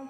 I've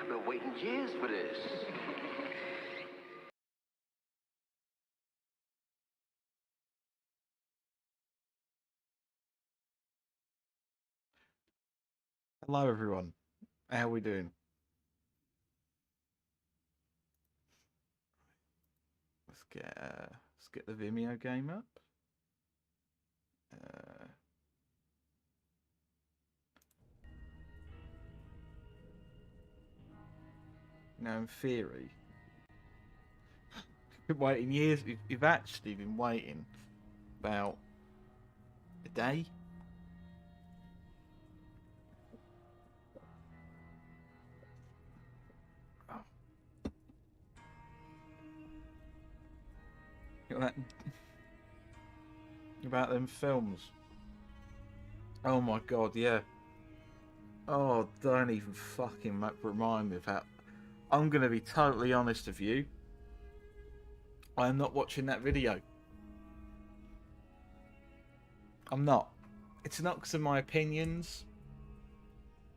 been waiting years for this. Hello everyone, how are we doing? Let's get the Vimeo game up. Now in theory, you've been waiting years. You've actually been waiting about a day. About them films. Oh my god, yeah. Oh, don't even fucking remind me of how. I'm gonna be totally honest with you. I am not watching that video. I'm not. It's not because of my opinions.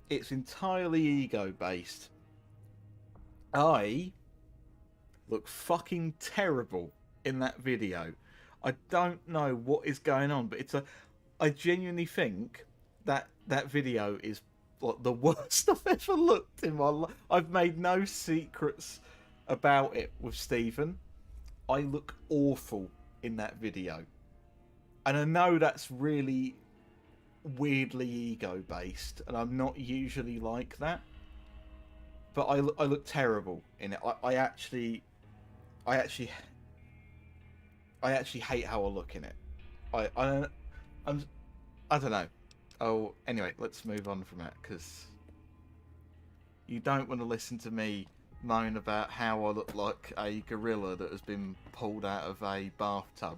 It's entirely ego based. I look fucking terrible in that video. I don't know what is going on, but I genuinely think that video is like the worst I've ever looked in my life. I've made no secrets about it with Stephen. I look awful in that video. And I know that's really weirdly ego based, and I'm not usually like that. But I look terrible in it. I actually hate how I look in it. I don't know. Oh, anyway, let's move on from that because you don't want to listen to me moan about how I look like a gorilla that has been pulled out of a bathtub.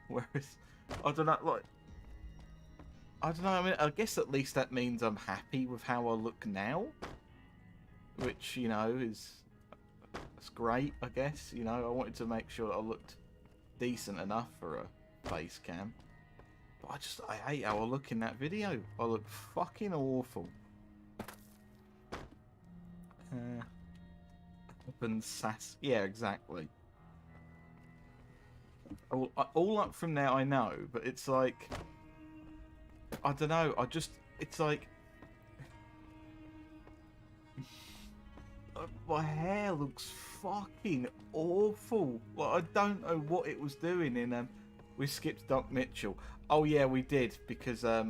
Whereas I don't know, like I don't know. I mean, I guess at least that means I'm happy with how I look now, which is that's great. I guess I wanted to make sure that I looked decent enough for a face cam. But I hate how I look in that video. I look fucking awful. Open sass. Yeah, exactly. All up from there I know, but it's like I don't know. It's like my hair looks fucking awful. Like I don't know what it was doing in we skipped Doc Mitchell. Oh yeah, we did because I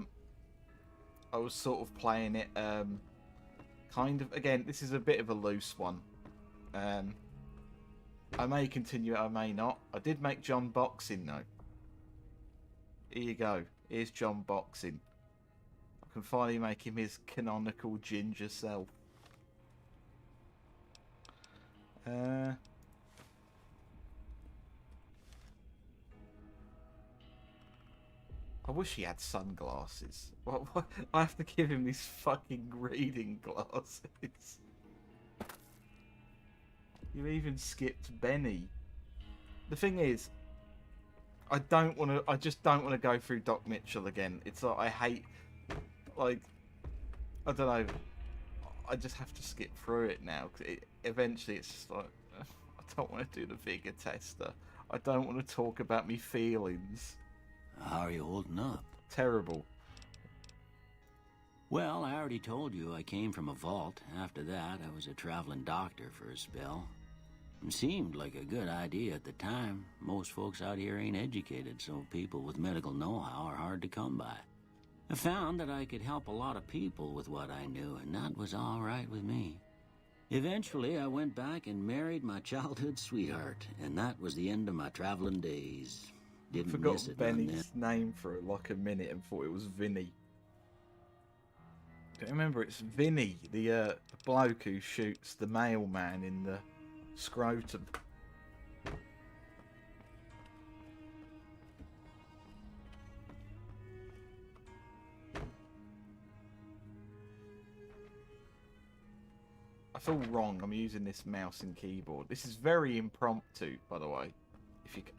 was sort of playing it kind of again. This is a bit of a loose one. I may continue it, I may not. I did make John boxing though. Here you go. Here's John boxing. I can finally make him his canonical ginger self. Uh, I wish he had sunglasses. What? I have to give him these fucking reading glasses. You even skipped Benny. The thing is, I don't want to. I just don't want to go through Doc Mitchell again. It's like I hate. Like, I don't know. I just have to skip through it now. Eventually, it's just like I don't want to do the vigor tester. I don't want to talk about me feelings. How are you holding up? Terrible. Well, I already told you I came from a vault. After that, I was a traveling doctor for a spell. It seemed like a good idea at the time. Most folks out here ain't educated, so people with medical know-how are hard to come by. I found that I could help a lot of people with what I knew, and that was all right with me. Eventually, I went back and married my childhood sweetheart, and that was the end of my traveling days. Didn't Forgot miss it none Benny's name for like a minute and thought it was Vinny. Don't remember, it's Vinny, the bloke who shoots the mailman in the scrotum. I feel wrong. I'm using this mouse and keyboard. This is very impromptu, by the way.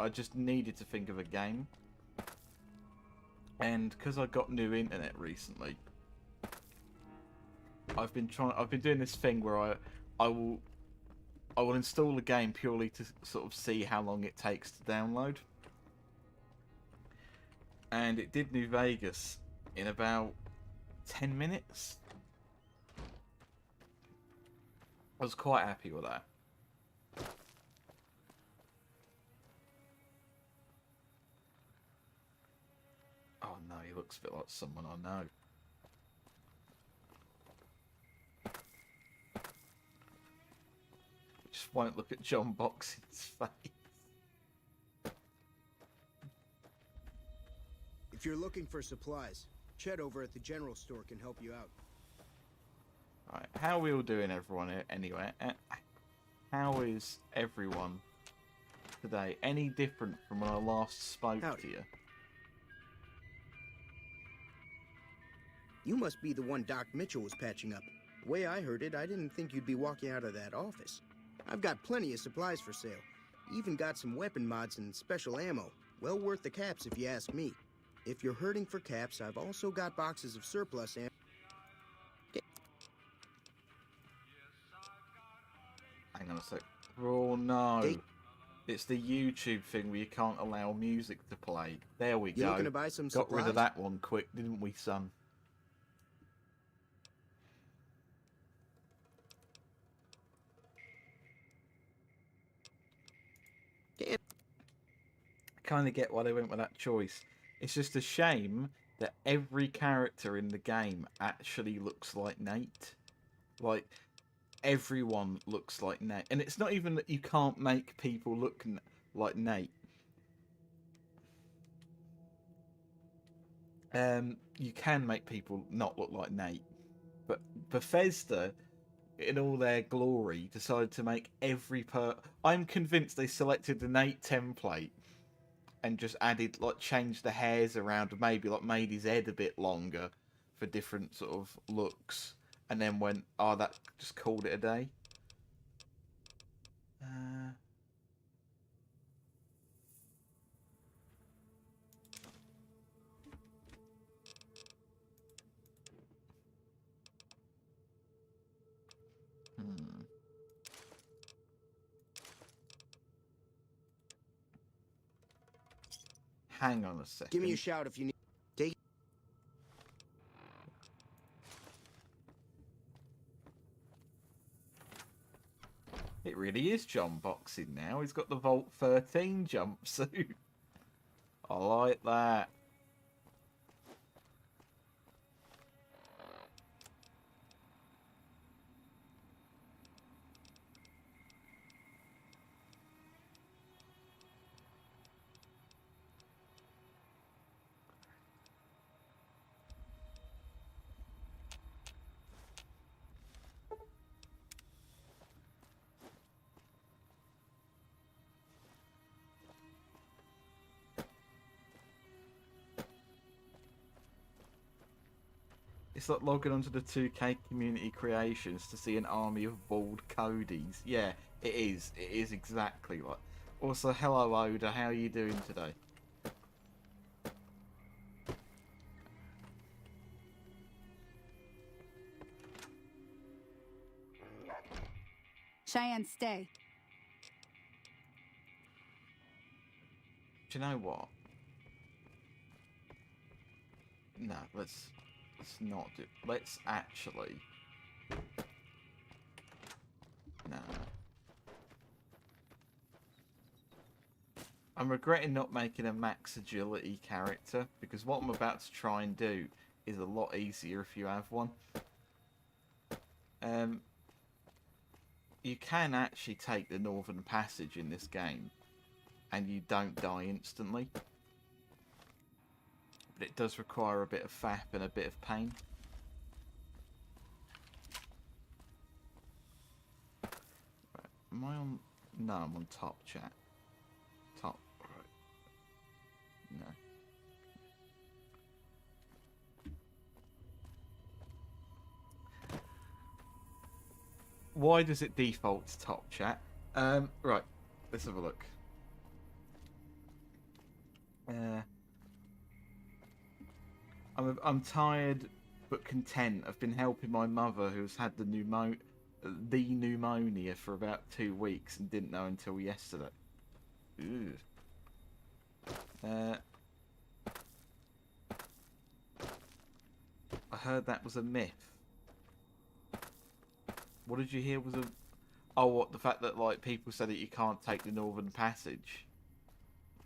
I just needed to think of a game, and because I got new internet recently, I've been doing this thing where I will install a game purely to sort of see how long it takes to download. And it did New Vegas in about 10 minutes. I was quite happy with that. Oh no, he looks a bit like someone I know. Just won't look at John Boxing's face. If you're looking for supplies, Chet over at the general store can help you out. Right, how are we all doing, everyone? Anyway, how is everyone today? Any different from when I last spoke to you? You must be the one Doc Mitchell was patching up. The way I heard it, I didn't think you'd be walking out of that office. I've got plenty of supplies for sale. Even got some weapon mods and special ammo. Well worth the caps if you ask me. If you're hurting for caps, I've also got boxes of surplus ammo. Hang on a sec. Oh no. It's the YouTube thing where you can't allow music to play. There we go. You looking to buy some Got supplies? rid of that one quick, didn't we, son? I kind of get why they went with that choice. It's just a shame that every character in the game actually looks like Nate. Like, everyone looks like Nate. And it's not even that you can't make people look like Nate. You can make people not look like Nate. But Bethesda, in all their glory, decided to make every I'm convinced they selected the Nate template and just added, like, changed the hairs around, maybe like made his head a bit longer for different sort of looks, and then went, oh, that just called it a day. Hang on a second. Give me a shout if you need. Take. It really is John Boxing now. He's got the Vault 13 jumpsuit. I like that. It's like logging onto the 2K community creations to see an army of bald Codys. Yeah, it is. It is exactly like. Also, hello Oda, how are you doing today? Cheyenne, stay. Do you know what? No, let's not do. Let's actually. No. I'm regretting not making a max agility character because what I'm about to try and do is a lot easier if you have one. You can actually take the Northern Passage in this game and you don't die instantly. But it does require a bit of fap and a bit of pain. Right. Am I on... No, I'm on top chat. Top. Right. No. Why does it default to top chat? Right. Let's have a look. I'm tired but content. I've been helping my mother who's had the pneumonia for about 2 weeks and didn't know until yesterday. Ew. I heard that was a myth. What did you hear was a... Oh, what, the fact that, like, people say that you can't take the Northern Passage?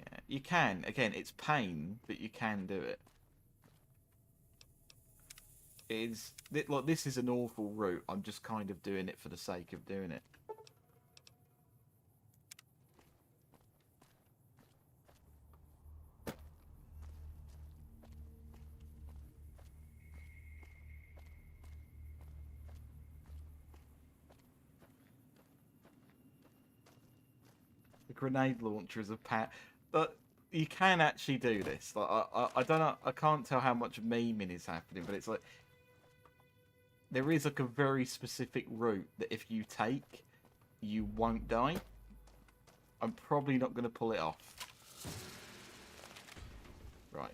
Yeah, you can. Again, it's pain, but you can do it. It's... Like, this is an awful route. I'm just kind of doing it for the sake of doing it. The grenade launcher is a but you can actually do this. Like I don't know. I can't tell how much memeing is happening, but it's like there is like a very specific route that if you take, you won't die. I'm probably not going to pull it off. Right.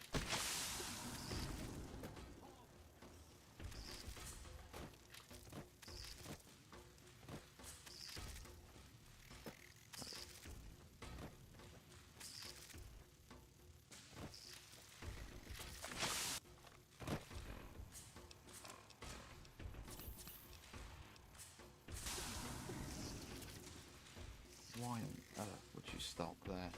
Why on earth would you stop there?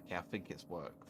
Okay, I think it's worked.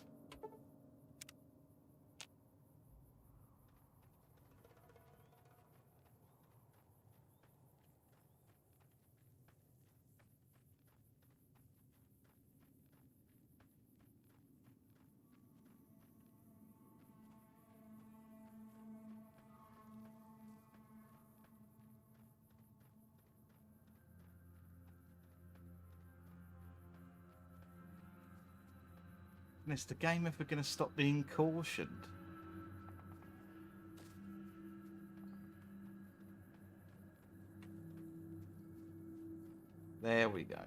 And is the game ever going to stop being cautioned? There we go.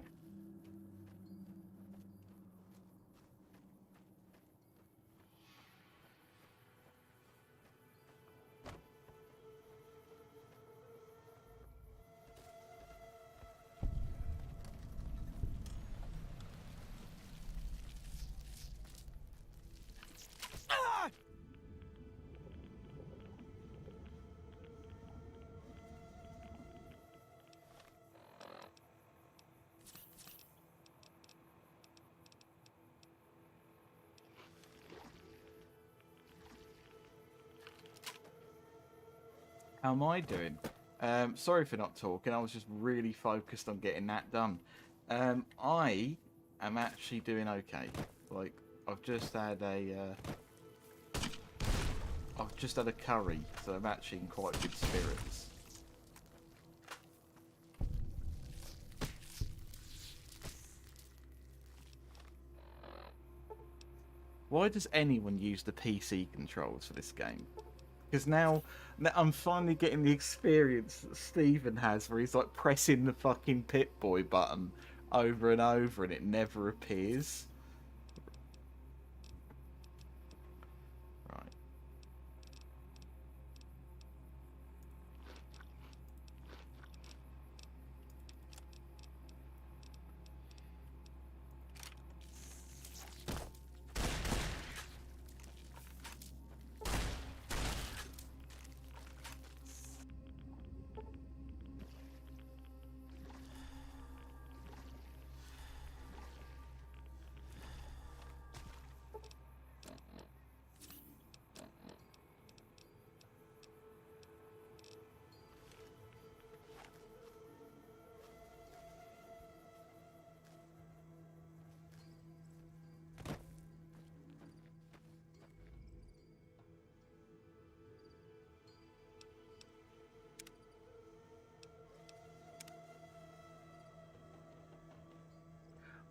How am I doing? Sorry for not talking. I was just really focused on getting that done. I am actually doing okay. Like, I've just had a curry, so I'm actually in quite good spirits. Why does anyone use the PC controls for this game? Because now I'm finally getting the experience that Stephen has, where he's like pressing the fucking Pip-Boy button over and over and it never appears. Right.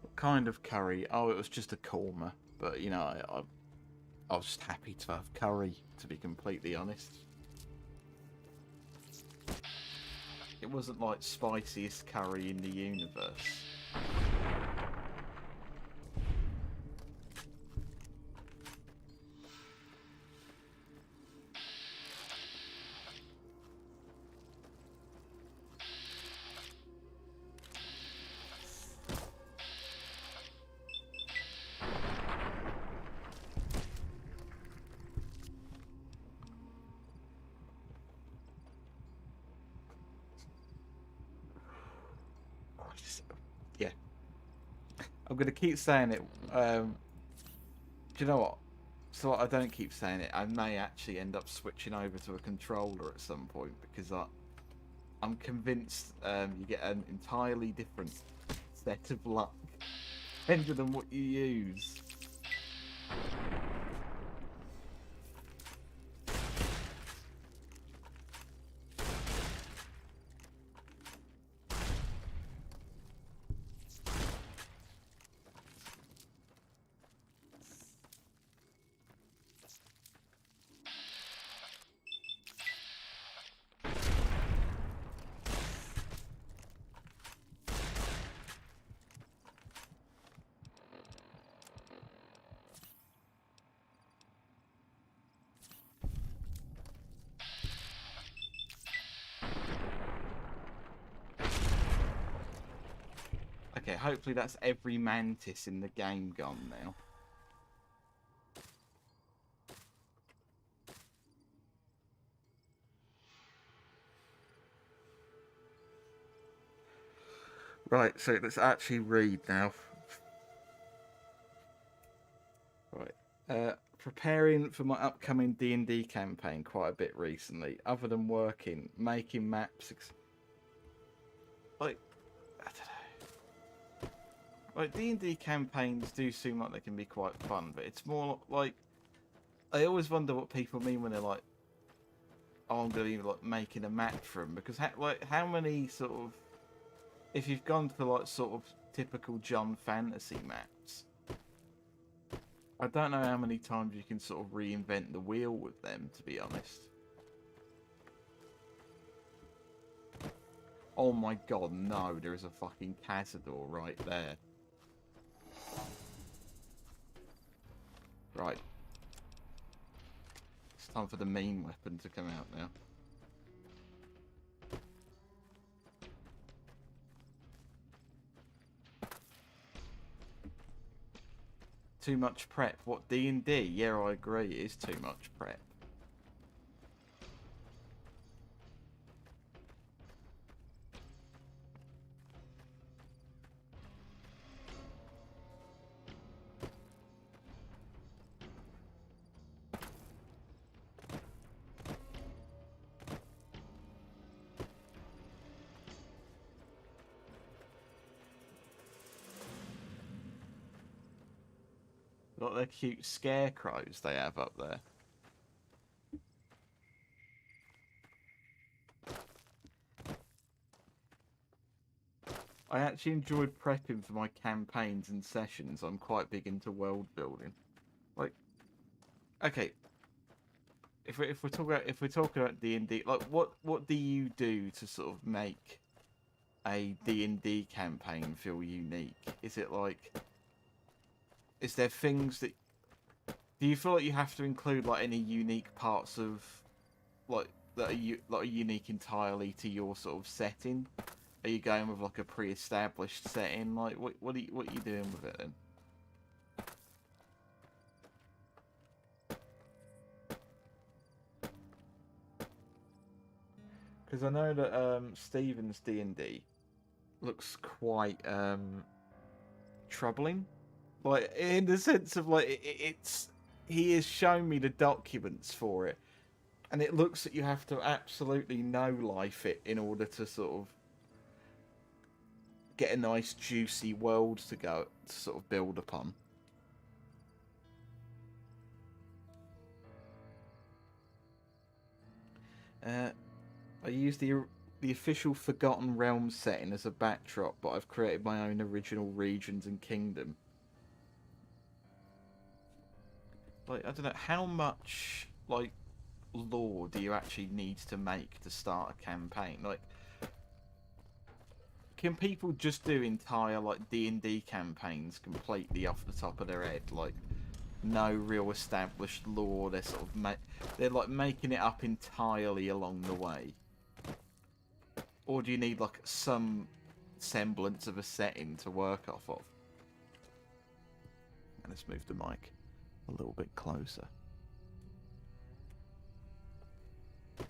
What kind of curry? Oh, it was just a korma. But, you know, I was just happy to have curry, to be completely honest. It wasn't like spiciest curry in the universe. Yeah. I'm going to keep saying it. Do you know what? So I don't keep saying it. I may actually end up switching over to a controller at some point because I'm convinced you get an entirely different set of luck depending on what you use. Okay, hopefully that's every mantis in the game gone now. Right, so let's actually read now. Right. Preparing for my upcoming D&D campaign quite a bit recently. Other than working, making maps... Like, I don't know. Like, D&D campaigns do seem like they can be quite fun, but it's more like... I always wonder what people mean when they're like, oh, I'm going to be like making a map for them, because how many sort of... If you've gone for like sort of typical John Fantasy maps, I don't know how many times you can sort of reinvent the wheel with them, to be honest. Oh my god, no, there is a fucking Cazador right there. Right. It's time for the main weapon to come out now. Too much prep. What, D&D? Yeah, I agree, it is too much prep. Got their cute scarecrows they have up there. I actually enjoyed prepping for my campaigns and sessions. I'm quite big into world building. Like, okay, if we're talking about D&D, like what do you do to sort of make a D&D campaign feel unique? Is it like, is there things that, do you feel like you have to include like any unique parts of like that are unique entirely to your sort of setting? Are you going with like a pre-established setting? Like what are you doing with it then? Because I know that Stephen's D&D looks quite troubling, like in the sense of like it's he has shown me the documents for it, and it looks that you have to absolutely no life it in order to sort of get a nice juicy world to sort of build upon. I use the official Forgotten Realms setting as a backdrop, but I've created my own original regions and kingdom. Like, I don't know, how much, like, lore do you actually need to make to start a campaign? Like, can people just do entire, like, D&D campaigns completely off the top of their head? Like, no real established lore, they're sort of, they're, like, making it up entirely along the way? Or do you need, like, some semblance of a setting to work off of? And let's move the mic a little bit closer. The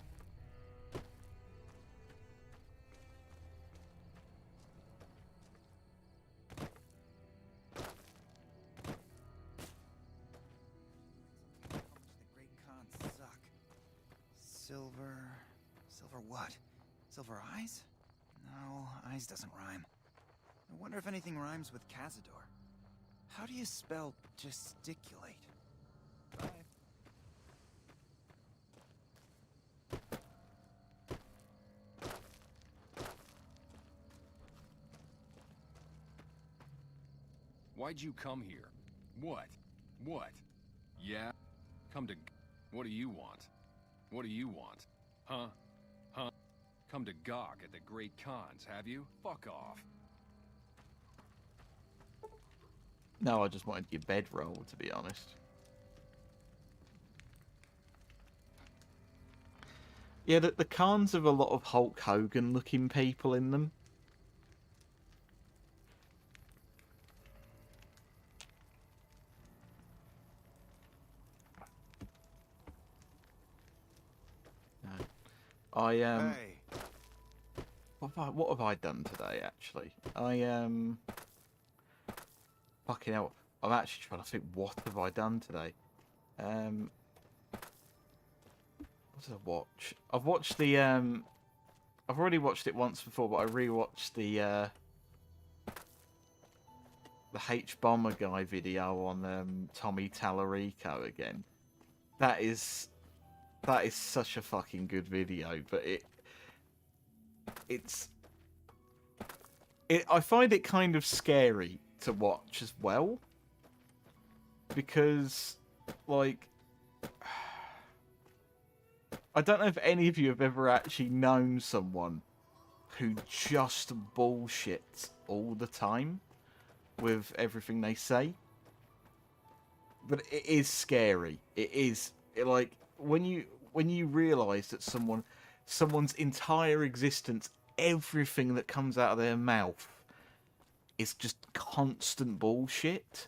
Great Khans suck. Silver what? Silver eyes? No, eyes doesn't rhyme. I wonder if anything rhymes with Cazador. How do you spell gesticulate? Bye. Why'd you come here? What? What? Yeah? Come to... What do you want? What do you want? Huh? Huh? Come to gawk at the Great Khans, have you? Fuck off. No, I just wanted your bedroll, to be honest. Yeah, the Khans have a lot of Hulk Hogan-looking people in them. No. Hey. What have I done today, actually? Fucking hell. I'm actually trying to think, what have I done today? What did I watch? I've watched the, I've already watched it once before, but I rewatched the H-Bomber guy video on Tommy Tallarico again. That is such a fucking good video, but I find it kind of scary to watch as well, because, like, I don't know if any of you have ever actually known someone who just bullshits all the time with everything they say, but it is scary. It is, like, when you realise that someone's entire existence, everything that comes out of their mouth is just constant bullshit,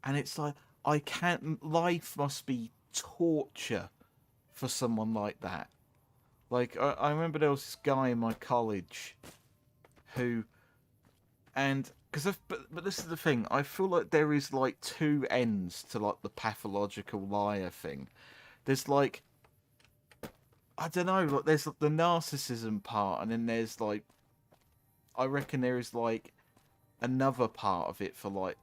and it's like, life must be torture for someone like that. Like, I remember there was this guy in my college who, and but this is the thing, I feel like there is like two ends to like the pathological liar thing. There's like, I don't know, like there's the narcissism part, and then there's like, I reckon there is like another part of it for like,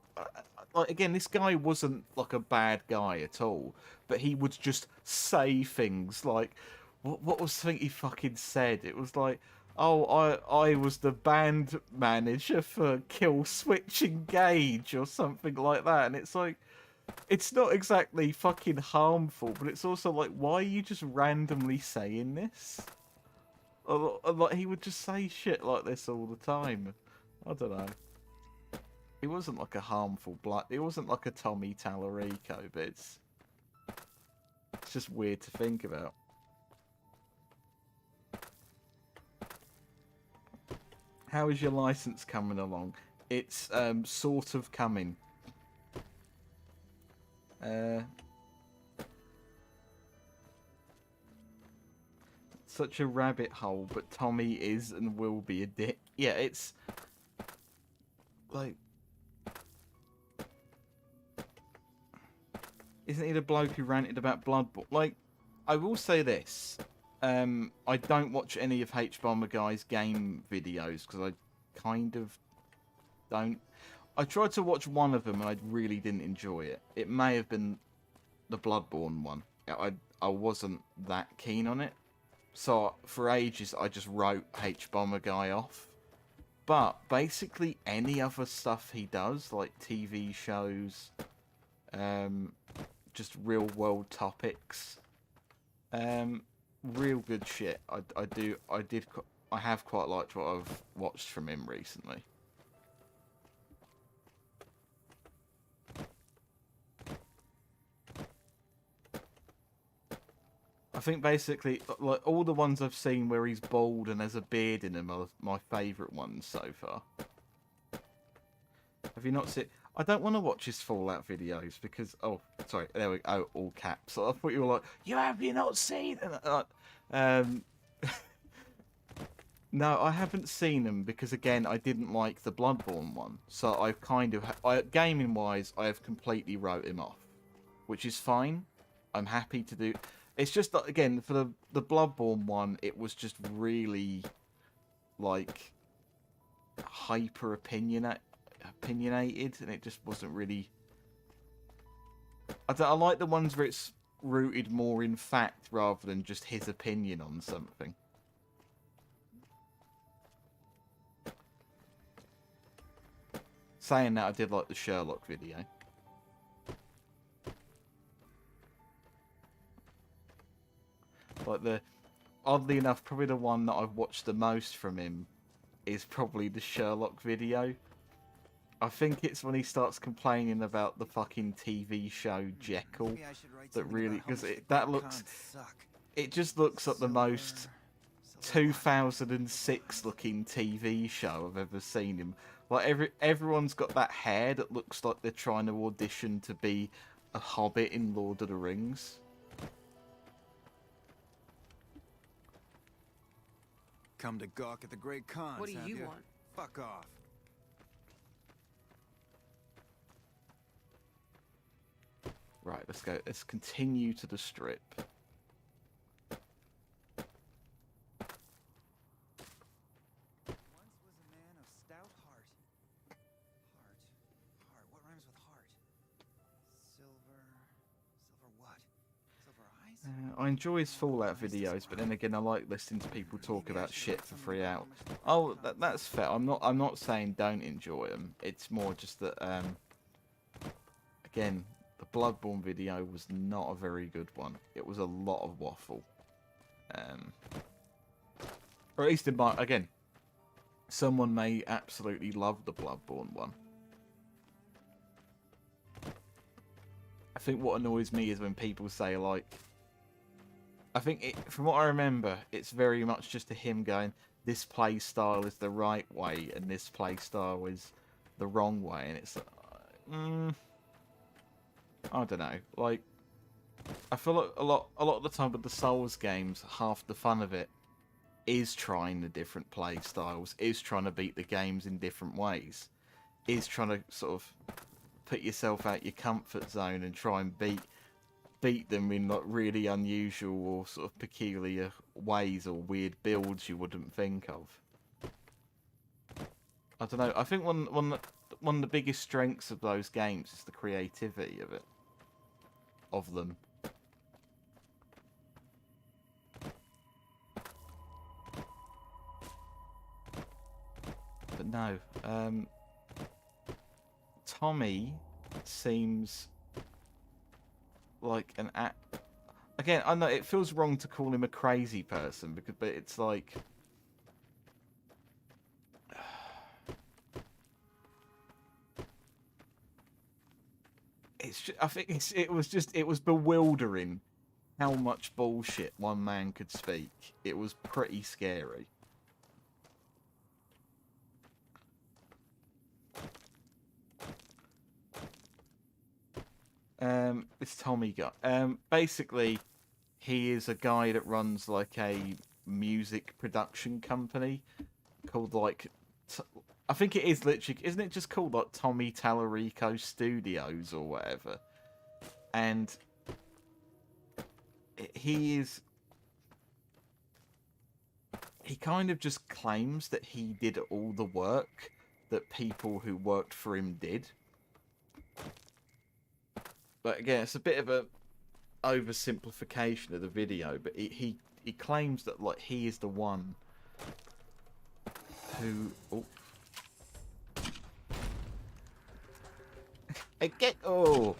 like again, this guy wasn't like a bad guy at all, but he would just say things like, what was something he fucking said? It was like, oh, I was the band manager for Kill Switch Engage or something like that, and it's like, it's not exactly fucking harmful, but it's also like, why are you just randomly saying this? Like, he would just say shit like this all the time. I don't know. It wasn't like a harmful blood. It wasn't like a Tommy Tallarico, but it's just weird to think about. How is your license coming along? It's sort of coming. Such a rabbit hole, but Tommy is and will be a dick. Yeah, it's like, isn't he the bloke who ranted about Bloodborne? Like, I will say this. I don't watch any of H-Bomber Guy's game videos because I kind of don't. I tried to watch one of them and I really didn't enjoy it. It may have been the Bloodborne one. I wasn't that keen on it. So for ages I just wrote H-Bomber Guy off. But basically any other stuff he does, like TV shows, just real world topics, real good shit. I have quite liked what I've watched from him recently. I think basically, like, all the ones I've seen where he's bald and there's a beard in them are my favourite ones so far. Have you not seen... I don't want to watch his Fallout videos because... Oh, sorry, there we go. Oh, all caps. I thought you were like, have you not seen them? No, I haven't seen them because, again, I didn't like the Bloodborne one. So I've kind of... gaming-wise, I have completely wrote him off. Which is fine. I'm happy to do... It's just that, again, for the Bloodborne one, it was just really, like, hyper opinionated, and it just wasn't really... I like the ones where it's rooted more in fact rather than just his opinion on something. Saying that, I did like the Sherlock video. Like oddly enough, probably the one that I've watched the most from him is probably the Sherlock video. I think it's when he starts complaining about the fucking TV show Jekyll that really, because it just looks like the most 2006 looking TV show I've ever seen him. Like everyone's got that hair that looks like they're trying to audition to be a hobbit in Lord of the Rings. Come to gawk at the Great Khans, What do have you ya? want? Fuck off. Right, let's go. Let's continue to the strip. Once was a man of stout heart. Heart. What rhymes with heart? Silver what? Silver eyes? I enjoy his Fallout videos, but then again, I like listening to people talk about shit for 3 hours. Oh, that's fair. I'm not saying don't enjoy them. It's more just that, again, the Bloodborne video was not a very good one. It was a lot of waffle. Or at least in my... Again, someone may absolutely love the Bloodborne one. I think what annoys me is when people say, like... I think, from what I remember, it's very much just to him going, this play style is the right way, and this play style is the wrong way, and it's... I don't know. Like, I feel like a lot of the time with the Souls games, half the fun of it is trying the different play styles, is trying to beat the games in different ways, is trying to sort of put yourself out your comfort zone and try and beat them in like really unusual or sort of peculiar ways or weird builds you wouldn't think of. I don't know. I think one one of the biggest strengths of those games is the creativity of it, of them. But no, Tommy seems like an again, I know it feels wrong to call him a crazy person, because, but it's like, I think it was bewildering how much bullshit one man could speak. It was pretty scary. This Tommy guy. Basically, he is a guy that runs like a music production company called like, I think it is literally, isn't it just called like Tommy Tallarico Studios or whatever? And he kind of just claims that he did all the work that people who worked for him did. But again, it's a bit of a oversimplification of the video, but he claims that like he is the one who... Oh. Oh!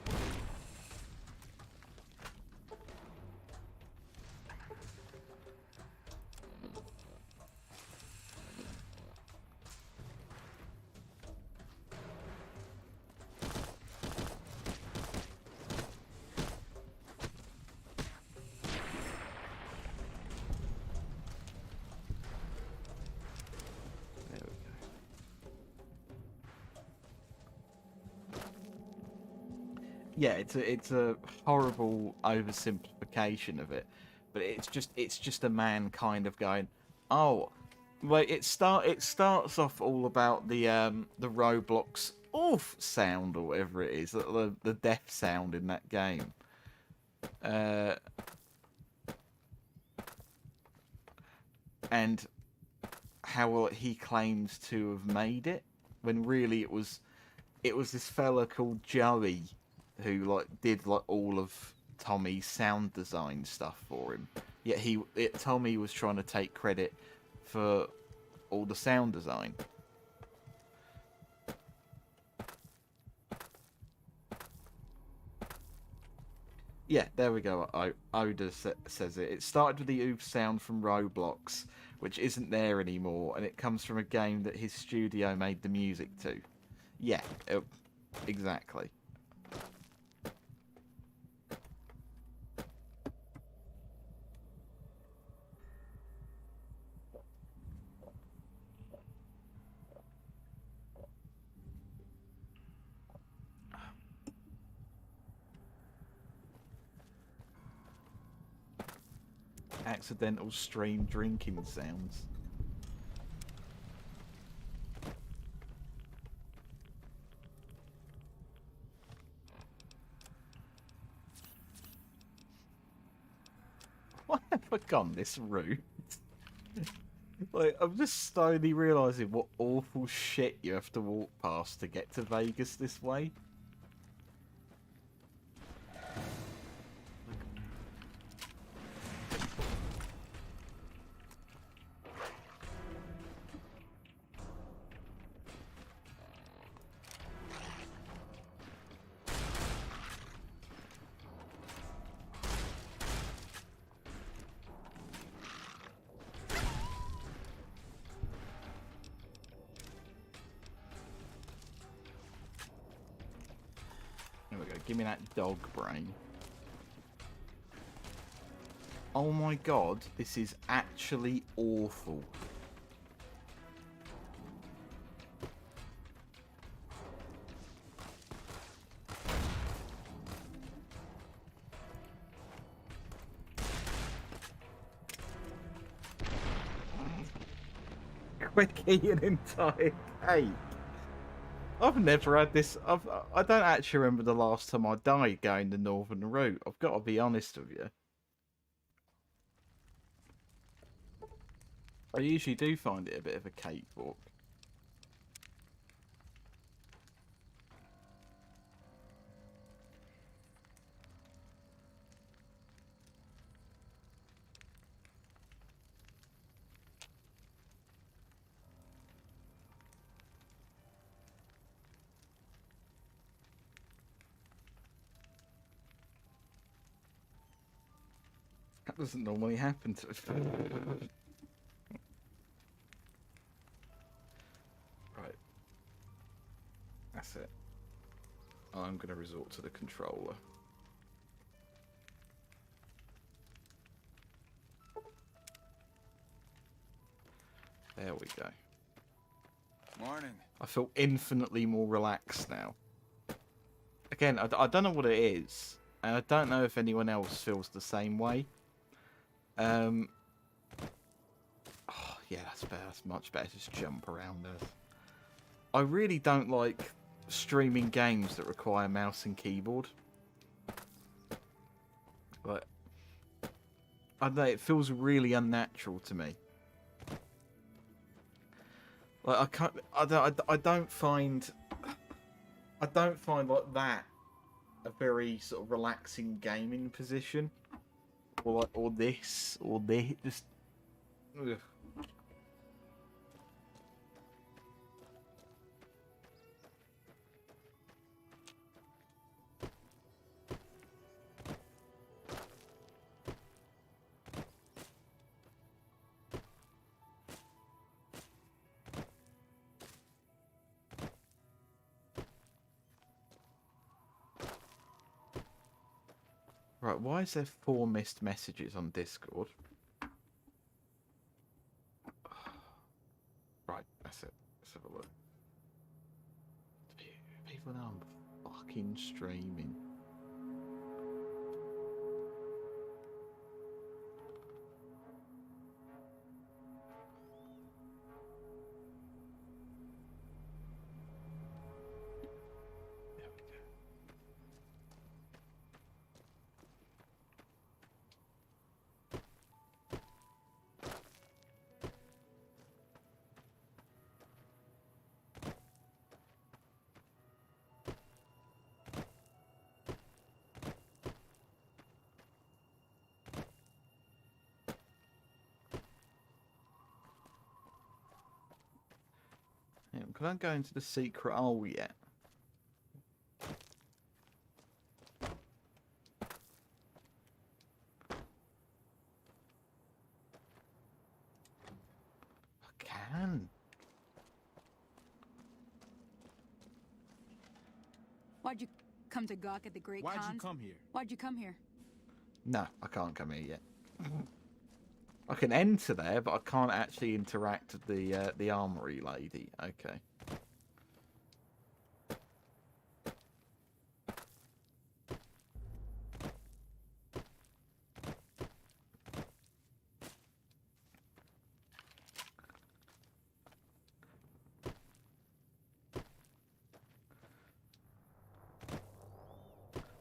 Yeah, it's a horrible oversimplification of it, but it's just a man kind of going, oh, well, it starts off all about the Roblox oof sound or whatever it is, the death sound in that game, and how he claims to have made it when really it was this fella called Joey who like did like all of Tommy's sound design stuff for him. Yet Tommy was trying to take credit for all the sound design. Yeah, there we go. Oda says it. It started with the oof sound from Roblox, which isn't there anymore, and it comes from a game that his studio made the music to. Yeah, exactly. Accidental stream drinking sounds. Why have I gone this route? Like, I'm just slowly realising what awful shit you have to walk past to get to Vegas this way. There we go, give me that dog brain. Oh my god, this is actually awful. Quick eat an entire cake. I've never had this. I don't actually remember the last time I died going the northern route. I've got to be honest with you. I usually do find it a bit of a cakewalk. That doesn't normally happen to Right. That's it. I'm going to resort to the controller. There we go. Morning. I feel infinitely more relaxed now. Again, I don't know what it is, and I don't know if anyone else feels the same way. Oh, yeah, that's better. That's much better. Just jump around us. I really don't like streaming games that require mouse and keyboard. But I don't know, it feels really unnatural to me. Like I can't. I don't find like that a very sort of relaxing gaming position, or like this. Just. Ugh. Right, why is there 4 missed messages on Discord? Right, that's it. Let's have a look. People know I'm fucking streaming. There we go. Yeah, can I go into the secret hole yet? I can. Why'd you come to gawk at the Great Khans? Why'd you come here? Why'd you come here? No, I can't come here yet. I can enter there, but I can't actually interact with the armory lady. Okay.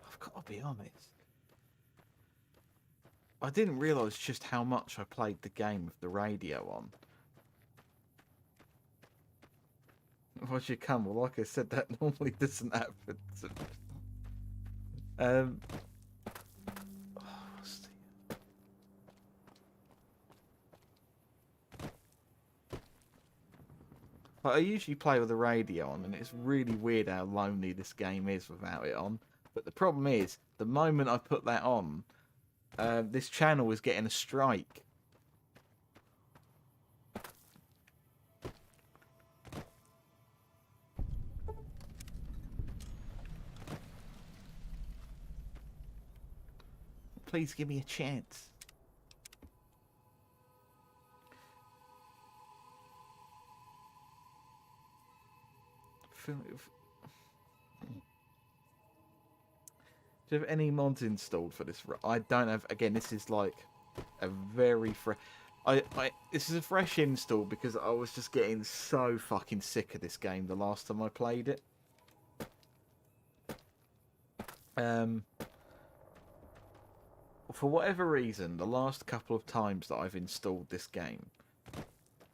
I've got to be honest. I didn't realise just how much I played the game with the radio on. Why'd you come? Well, like I said, that normally doesn't happen. What's the... Like, I usually play with the radio on, and it's really weird how lonely this game is without it on. But the problem is, the moment I put that on, this channel is getting a strike. Please give me a chance. Do you have any mods installed for this? I don't have. Again, this is like a very fresh. This is a fresh install because I was just getting so fucking sick of this game the last time I played it. For whatever reason, the last couple of times that I've installed this game,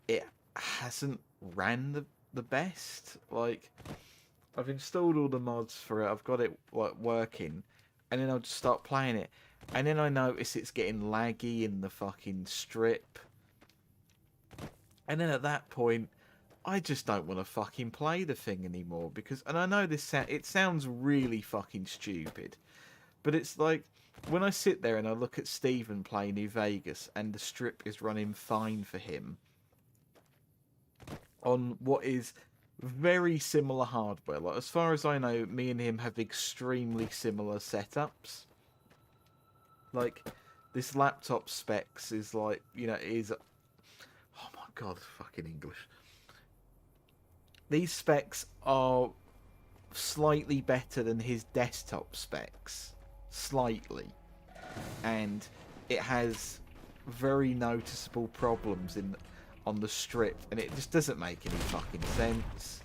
it hasn't ran the best. Like, I've installed all the mods for it. I've got it like working. And then I'll just start playing it. And then I notice it's getting laggy in the fucking strip. And then at that point, I just don't want to fucking play the thing anymore. Because, and I know this it sounds really fucking stupid. But it's like, when I sit there and I look at Steven play New Vegas and the strip is running fine for him on what is very similar hardware. Like, as far as I know, me and him have extremely similar setups. Like, this laptop specs is like, you know, is... Oh my god, fucking English. These specs are slightly better than his desktop specs. Slightly. And it has very noticeable problems on the strip, and it just doesn't make any fucking sense.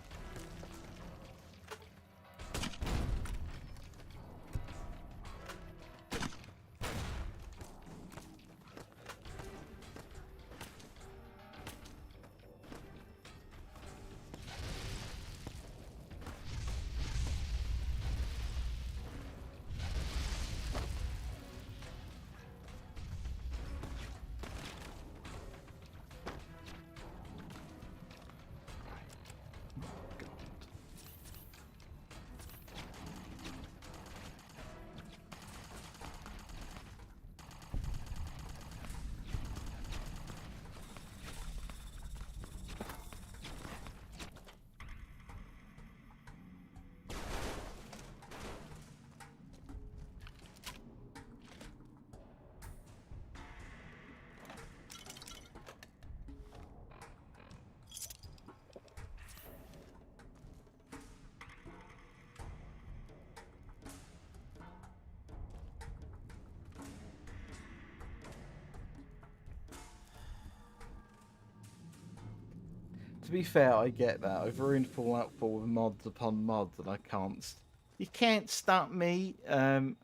To be fair, I get that. I've ruined Fallout 4 with mods upon mods, and I can't... You can't stop me. I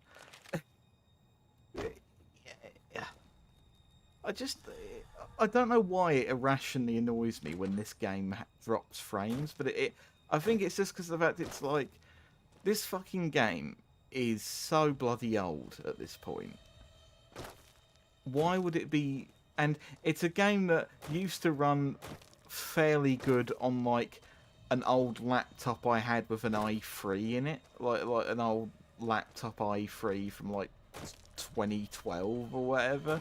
don't know why it irrationally annoys me when this game drops frames, but I think it's just because of the fact it's like... This fucking game is so bloody old at this point. Why would it be... And it's a game that used to run fairly good on like an old laptop I had with an i3 in it, like an old laptop i3 from like 2012 or whatever.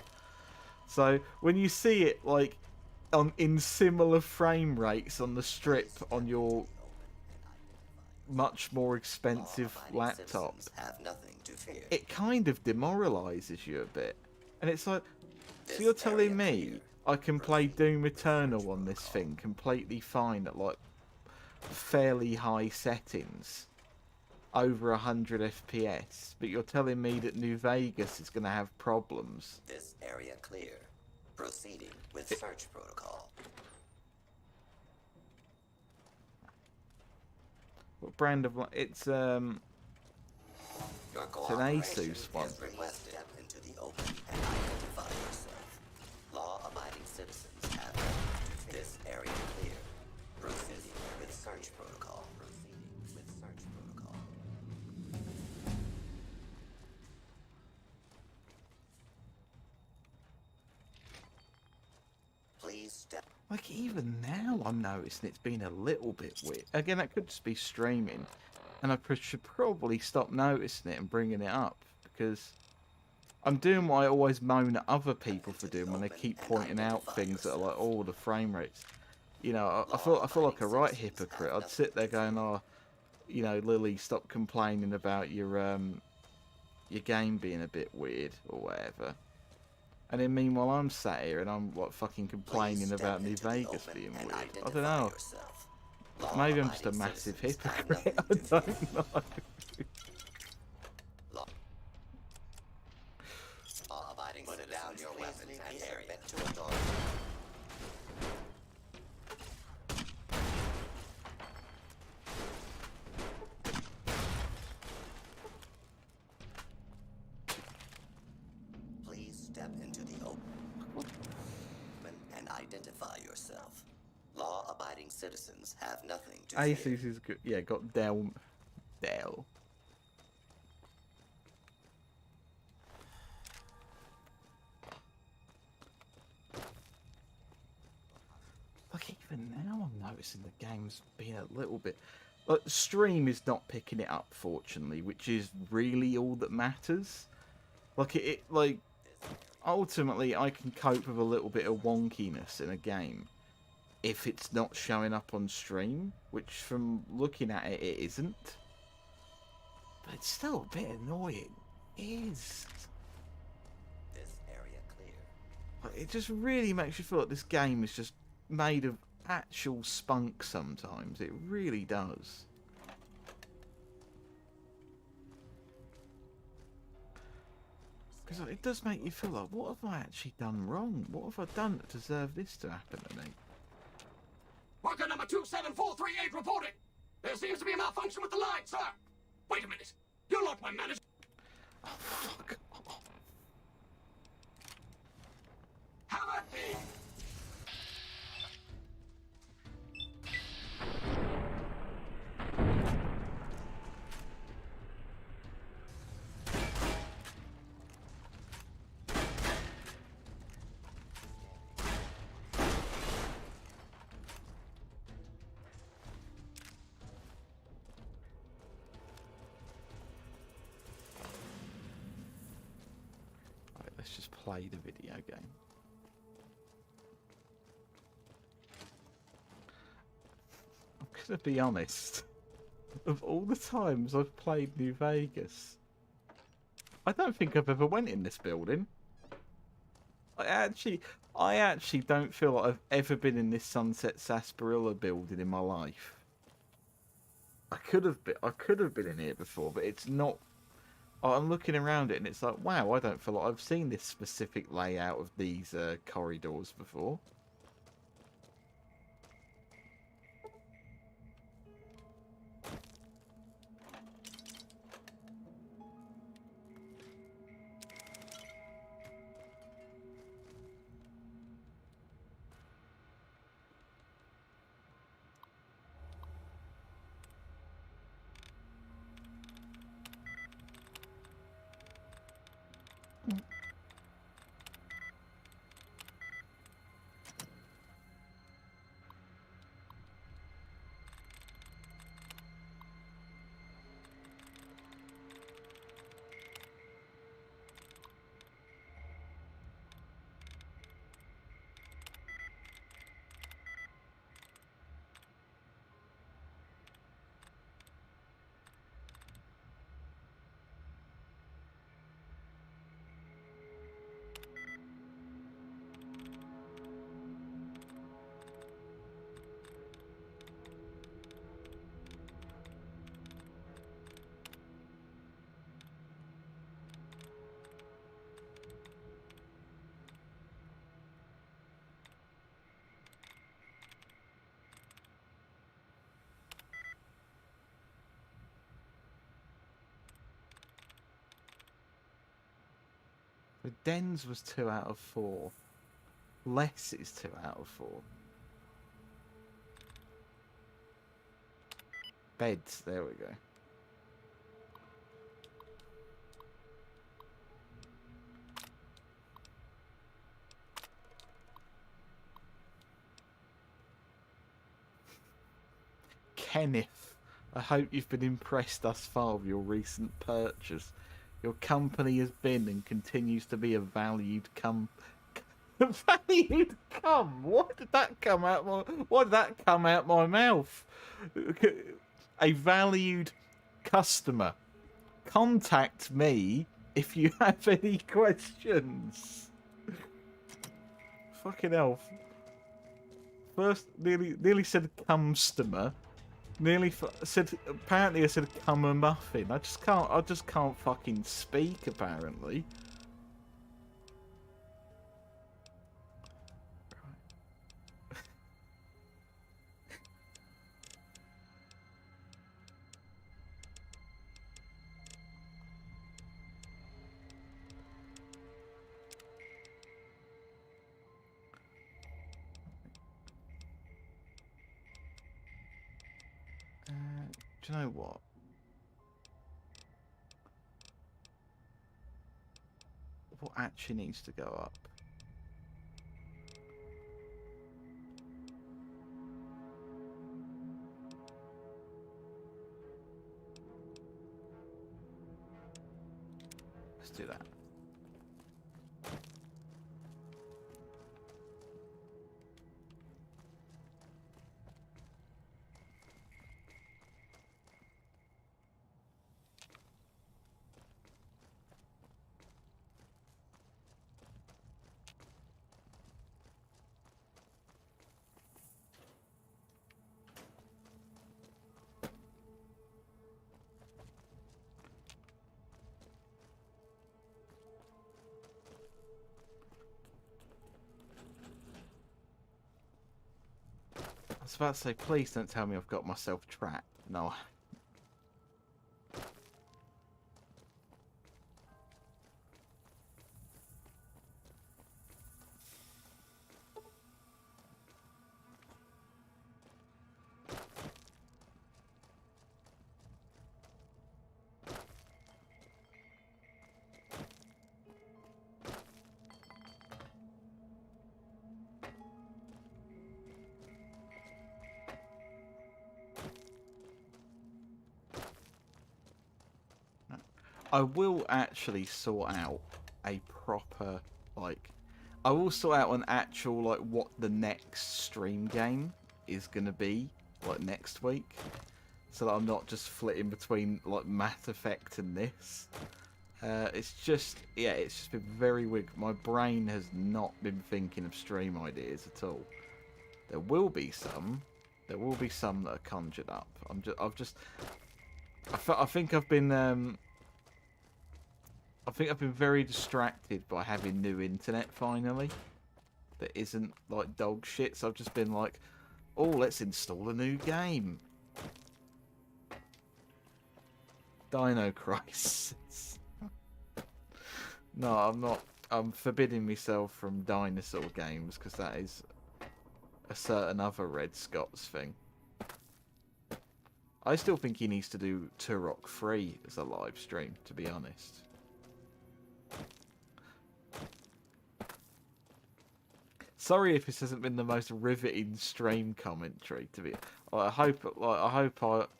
So when you see it like in similar frame rates on the strip on your much more expensive laptop, it kind of demoralizes you a bit. And it's like, so you're telling me I can play Doom Eternal on this thing completely fine at like fairly high settings, over 100 FPS, but you're telling me that New Vegas is going to have problems? This area clear. Proceeding with search protocol. What brand of... It's an Asus one. Requested into the open and identify yourself. Law-abiding citizens have this area clear. Proceeding with search protocol. Proceeding with search protocol. Please step. Like, even now I'm noticing it's been a little bit weird. Again, that could just be streaming. And I should probably stop noticing it and bringing it up. Because I'm doing what I always moan at other people for doing when they keep pointing out things that are like, oh, the frame rates. You know, I feel like a right hypocrite. I'd sit there going, oh, you know, Lily, stop complaining about your game being a bit weird or whatever. And then meanwhile I'm sat here and I'm like fucking complaining about New Vegas being weird. I don't know. Maybe I'm just a massive hypocrite. I don't know. Put down your weapon and area to authority. Please step into the open and identify yourself. Law-abiding citizens have nothing to fear. Asus is good. Yeah, got Dell. Like, even now I'm noticing the game's been a little bit... Stream is not picking it up, fortunately, which is really all that matters. Like ultimately, I can cope with a little bit of wonkiness in a game if it's not showing up on stream, which from looking at it, it isn't. But it's still a bit annoying. It is. This area clear. Like, it just really makes you feel like this game is just made of actual spunk sometimes. It really does. Because it does make you feel like, what have I actually done wrong? What have I done to deserve this to happen to me? Worker number 27438 reporting. There seems to be a malfunction with the line, sir. Wait a minute. You're not my manager. Oh, fuck off. Have at me. Right, let's just play the video game. I'm gonna be honest. Of all the times I've played New Vegas, I don't think I've ever went in this building. I actually don't feel like I've ever been in this Sunset Sarsaparilla building in my life. I could have been in here before, but it's not. I'm looking around it and it's like, wow, I don't feel like I've seen this specific layout of these corridors before. The Dens was 2 out of 4. Less is 2 out of 4. Beds, there we go. Kenneth, I hope you've been impressed thus far with your recent purchase. Your company has been and continues to be a valued valued cum? Why did that come out my mouth? A valued customer. Contact me if you have any questions. Fucking hell. First, nearly said cumstomer. Apparently I said cum a muffin. I just can't fucking speak, apparently. Do you know what? What actually needs to go up? Let's do that. I was about to say, please don't tell me I've got myself trapped. No. I will actually sort out a proper, like, I will sort out an actual, like, what the next stream game is going to be, like, next week. So that I'm not just flitting between, like, Mass Effect and this. It's just, yeah, it's just been very weird. My brain has not been thinking of stream ideas at all. There will be some. There will be some that are conjured up. I think I've been, I think I've been very distracted by having new internet finally. That isn't like dog shit. So I've just been like, oh, let's install a new game. Dino Crisis. No, I'm not. I'm forbidding myself from dinosaur games because that is a certain other Red Scots thing. I still think he needs to do Turok 3 as a live stream, to be honest. Sorry if this hasn't been the most riveting stream commentary. To be, I hope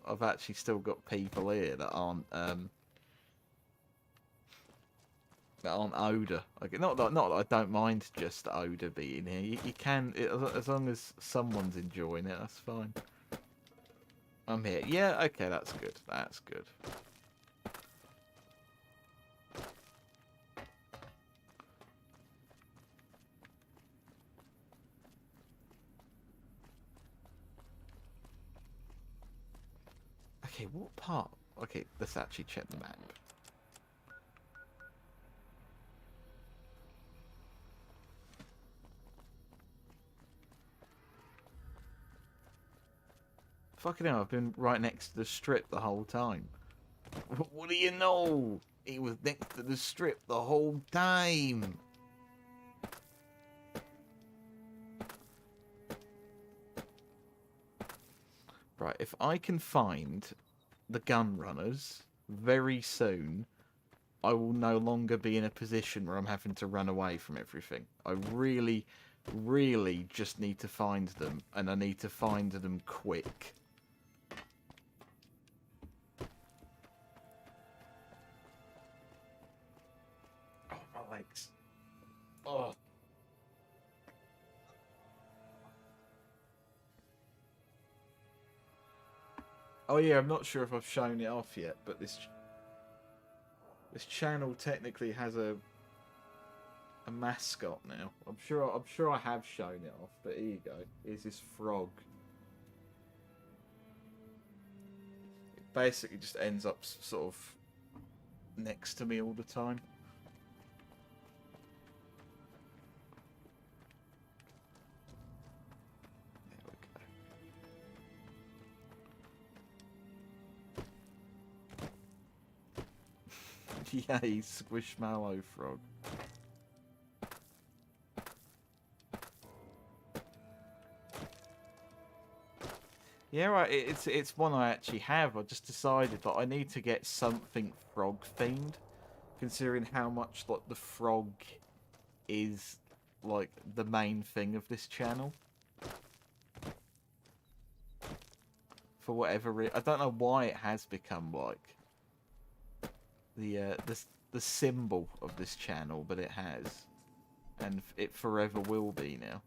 I've actually still got people here that aren't Oda. Like, not that I don't mind just Oda being here. You can, as long as someone's enjoying it, that's fine. I'm here. Yeah, okay, that's good. That's good. Okay, what part? Okay, let's actually check the map. Fucking hell, I've been right next to the strip the whole time. What do you know? He was next to the strip the whole time. Right, if I can find the gun runners very soon, I will no longer be in a position where I'm having to run away from everything. I really, really just need to find them, and I need to find them quick. Oh, my legs. Oh. Oh yeah, I'm not sure if I've shown it off yet, but this channel technically has a mascot now. I'm sure I have shown it off, but here you go. Here's this frog. It basically just ends up sort of next to me all the time. Yay, Squishmallow frog. Yeah, right. It's one I actually have. I just decided that I need to get something frog themed, considering how much like the frog is like the main thing of this channel. For whatever reason, I don't know why it has become like the the symbol of this channel, but it has. And it forever will be now.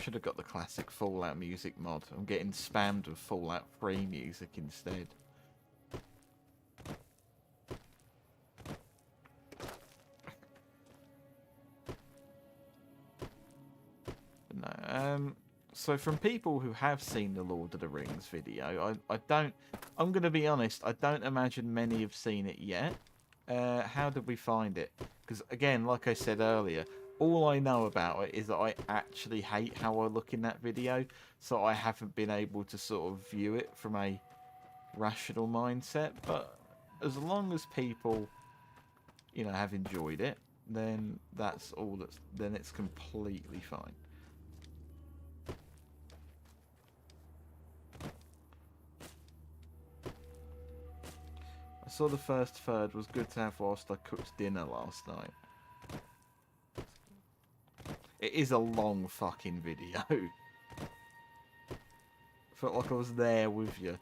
Should have got the classic Fallout music mod. I'm getting spammed with Fallout 3 music instead. No, so from people who have seen the Lord of the Rings video, I'm going to be honest, I don't imagine many have seen it yet. How did we find it? Because again, like I said earlier, all I know about it is that I actually hate how I look in that video, so I haven't been able to sort of view it from a rational mindset. But as long as people, you know, have enjoyed it, then that's all then it's completely fine. I saw the first third was good to have whilst I cooked dinner last night. It is a long fucking video. Felt like I was there with you.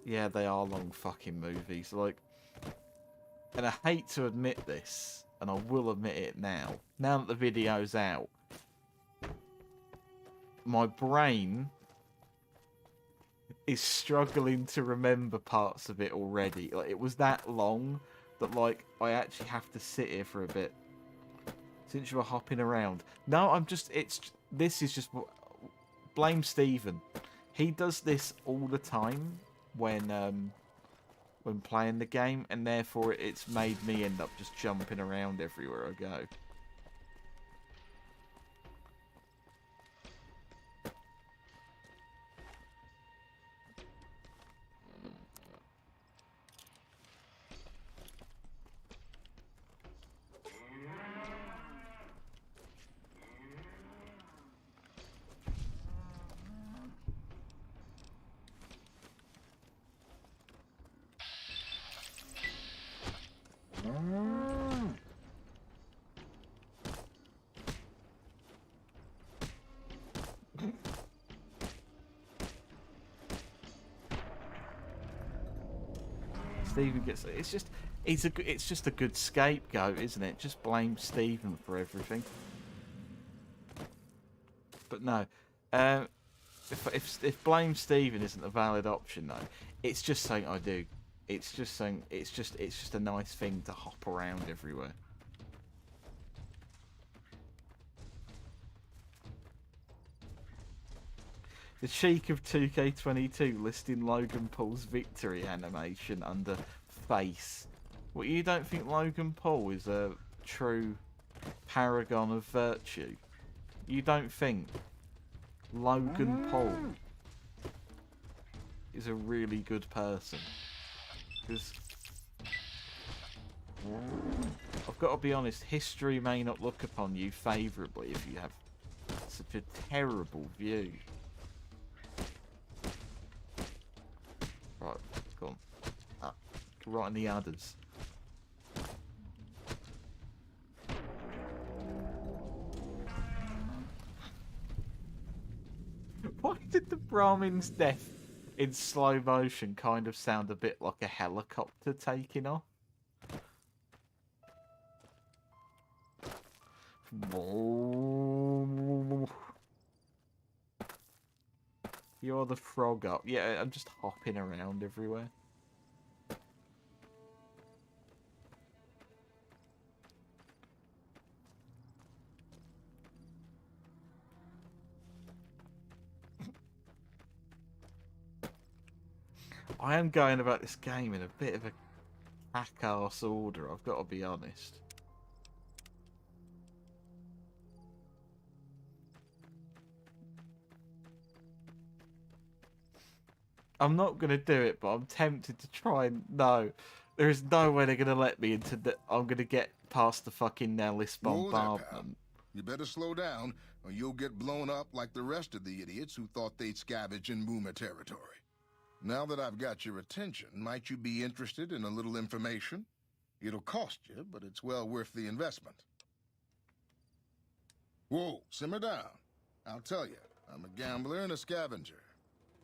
Yeah, they are long fucking movies. Like, and I hate to admit this, and I will admit it now. Now that the video's out, my brain is struggling to remember parts of it already. Like, it was that long that, like, I actually have to sit here for a bit. Since you were hopping around. No, this is just, blame Stephen. He does this all the time when playing the game, and therefore it's made me end up just jumping around everywhere I go. Stephen gets it's just a good scapegoat, isn't it? Just blame Stephen for everything. But no, if blame Stephen isn't a valid option though, it's just something I do. It's just something. It's just a nice thing to hop around everywhere. The cheek of 2K22 listing Logan Paul's victory animation under face. What, you don't think Logan Paul is a true paragon of virtue? You don't think Logan Paul is a really good person? Because I've got to be honest, history may not look upon you favourably if you have such a terrible view. Right, go on. Ah, right in the udders. Why did the Brahmin's death in slow motion kind of sound a bit like a helicopter taking off? You're the frog up. Yeah, I'm just hopping around everywhere. I am going about this game in a bit of a hack-ass order, I've got to be honest. I'm not going to do it, but I'm tempted to try and... No. There is no way they're going to let me into the... I'm going to get past the fucking Nellis Whoa there, pal. bombardment. You better slow down, or you'll get blown up like the rest of the idiots who thought they'd scavenge in Muma territory. Now that I've got your attention, might you be interested in a little information? It'll cost you, but it's well worth the investment. Whoa, simmer down. I'll tell you, I'm a gambler and a scavenger.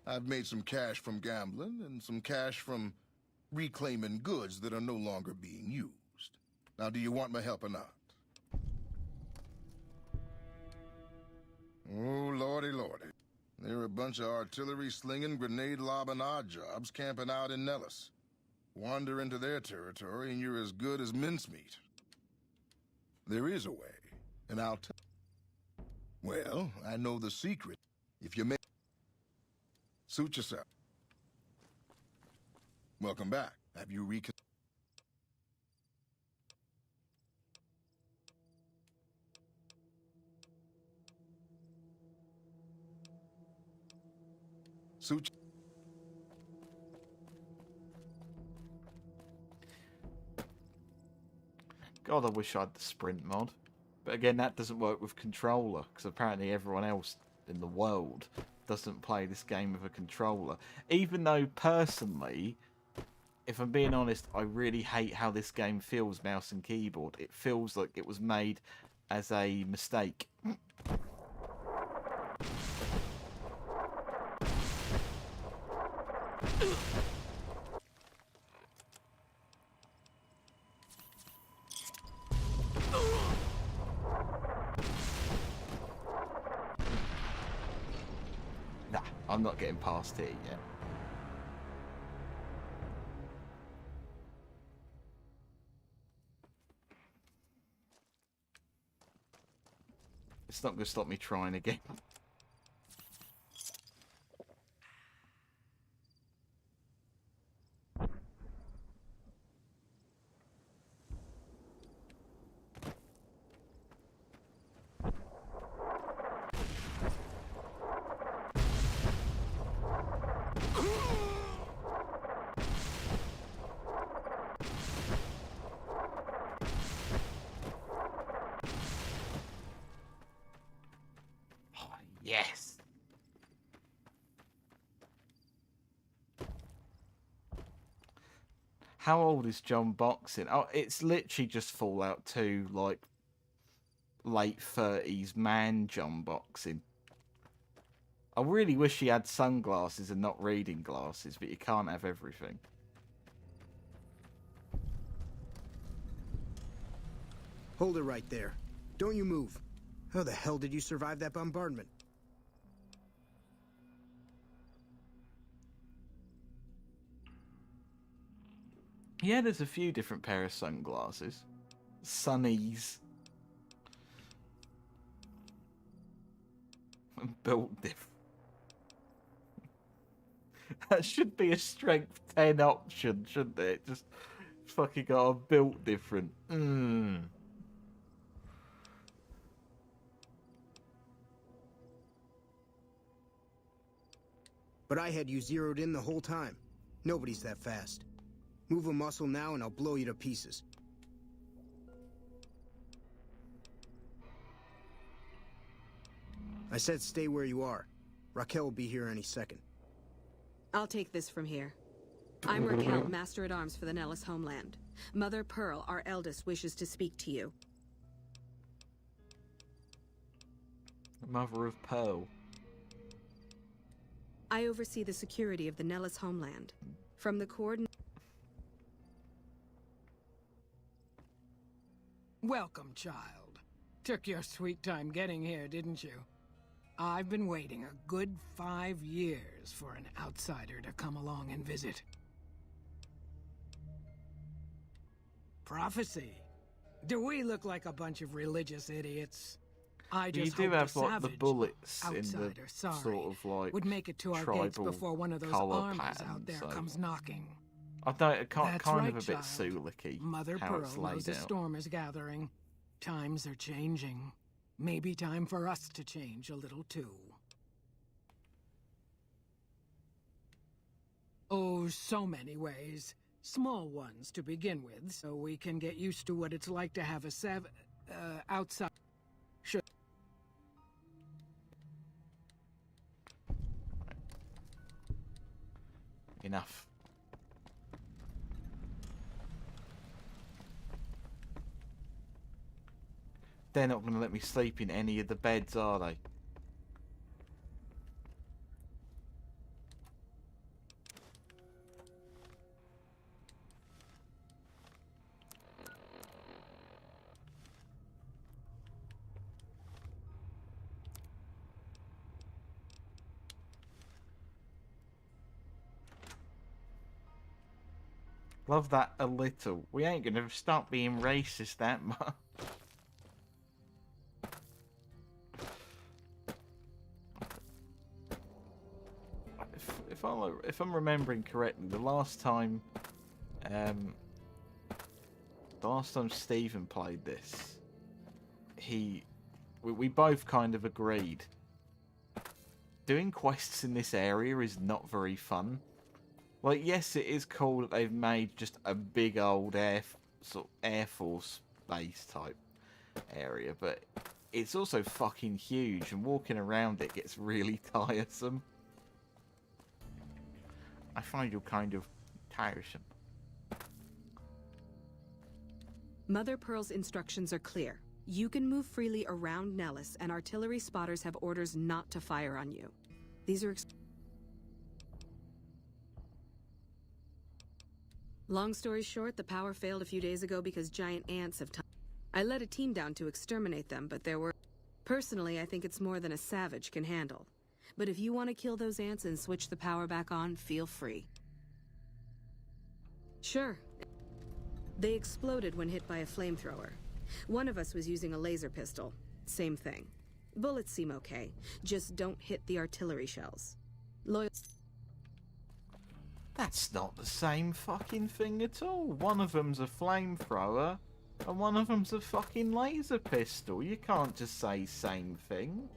I've made some cash from gambling and some cash from reclaiming goods that are no longer being used. Now, do you want my help or not? Oh, lordy, lordy. There are a bunch of artillery-slinging, grenade-lobbing odd jobs camping out in Nellis. Wander into their territory and you're as good as mincemeat. There is a way, and I'll tell you. Well, I know the secret. If you make... Suit yourself. Welcome back. Have you Suit... God, I wish I had the sprint mod. But again, that doesn't work with controller, because apparently everyone else in the world doesn't play this game with a controller. Even though, personally, if I'm being honest, I really hate how this game feels mouse and keyboard. It feels like it was made as a mistake. Nah, I'm not getting past here yet. It's not going to stop me trying again. Yes. How old is John Boxing? Oh, it's literally just Fallout 2, like late 30s man John Boxing. I really wish he had sunglasses and not reading glasses, but you can't have everything. Hold it right there. Don't you move. How the hell did you survive that bombardment? Yeah, there's a few different pair of sunglasses. Sunnies. Built different. That should be a strength 10 option, shouldn't it? Just fucking got a built different. But I had you zeroed in the whole time. Nobody's that fast. Move a muscle now and I'll blow you to pieces. I said stay where you are. Raquel will be here any second. I'll take this from here. I'm Raquel, Master-at-Arms for the Nellis homeland. Mother Pearl, our eldest, wishes to speak to you. Mother of Pearl. I oversee the security of the Nellis homeland. From the coordinate... Welcome, child. Took your sweet time getting here, didn't you? I've been waiting a good 5 years for an outsider to come along and visit. Prophecy. Do we look like a bunch of religious idiots? I just you do hope have the like the savage, bullets in the outsider, sorry, sort of like would make it to our gates before one of those armies out there comes knocking. I don't. It kind That's of right, a bit child. Sulicky. Mother how Pearl it's knows laid a out. storm is gathering. Times are changing. Maybe time for us to change a little too. Oh, so many ways. Small ones to begin with, so we can get used to what it's like to have a outside... Sure. Enough. They're not going to let me sleep in any of the beds, are they? Love that a little. We ain't going to stop being racist that much. If I'm remembering correctly, the last time Stephen played this, we both kind of agreed doing quests in this area is not very fun. Like, yes, it is cool that they've made just a big old Air Force base type area, but it's also fucking huge, and walking around it gets really tiresome. I find you kind of tiresome. Mother Pearl's instructions are clear. You can move freely around Nellis, and artillery spotters have orders not to fire on you. These are... Long story short, the power failed a few days ago because giant ants have... I led a team down to exterminate them, but there were... Personally, I think it's more than a savage can handle. But if you want to kill those ants and switch the power back on, feel free. Sure. They exploded when hit by a flamethrower. One of us was using a laser pistol. Same thing. Bullets seem okay. Just don't hit the artillery shells. That's not the same fucking thing at all. One of them's a flamethrower, and one of them's a fucking laser pistol. You can't just say same thing.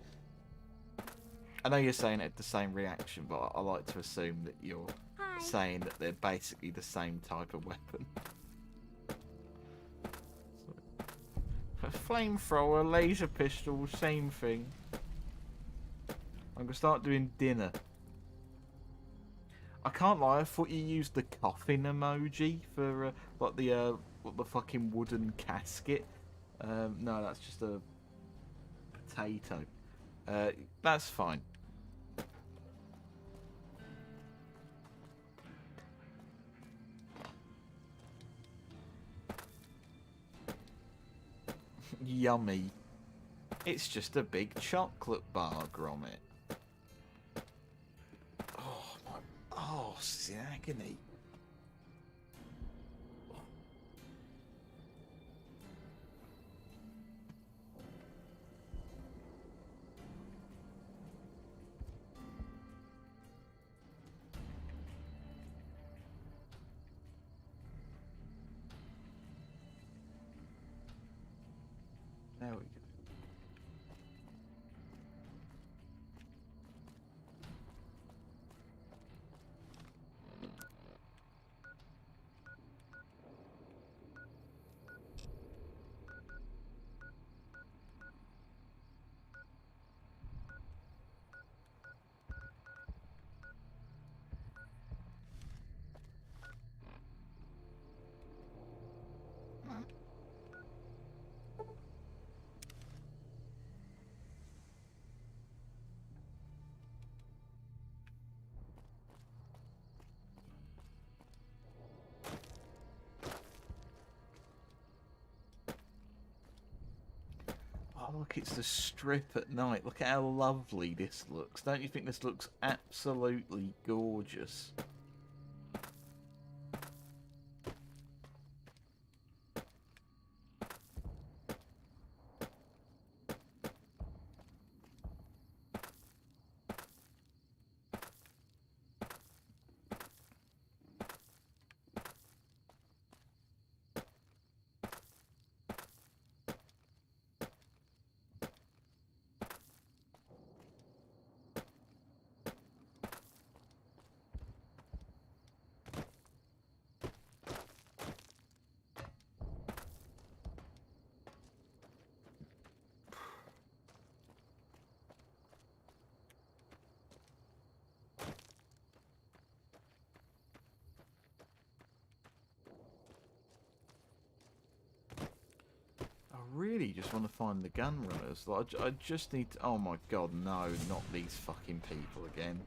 I know you're saying it had the same reaction, but I like to assume that you're saying that they're basically the same type of weapon. A flamethrower, laser pistol, same thing. I'm gonna start doing dinner. I can't lie, I thought you used the coffin emoji for like the fucking wooden casket. No, that's just a potato. That's fine. Yummy. It's just a big chocolate bar, Gromit. Oh, my arse is in agony. There we go. Oh, look, it's the strip at night. Look at how lovely this looks. Don't you think this looks absolutely gorgeous? really just want to find the gun runners. Like, I just need to, oh my god, no, not these fucking people again.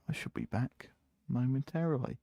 I shall be back momentarily.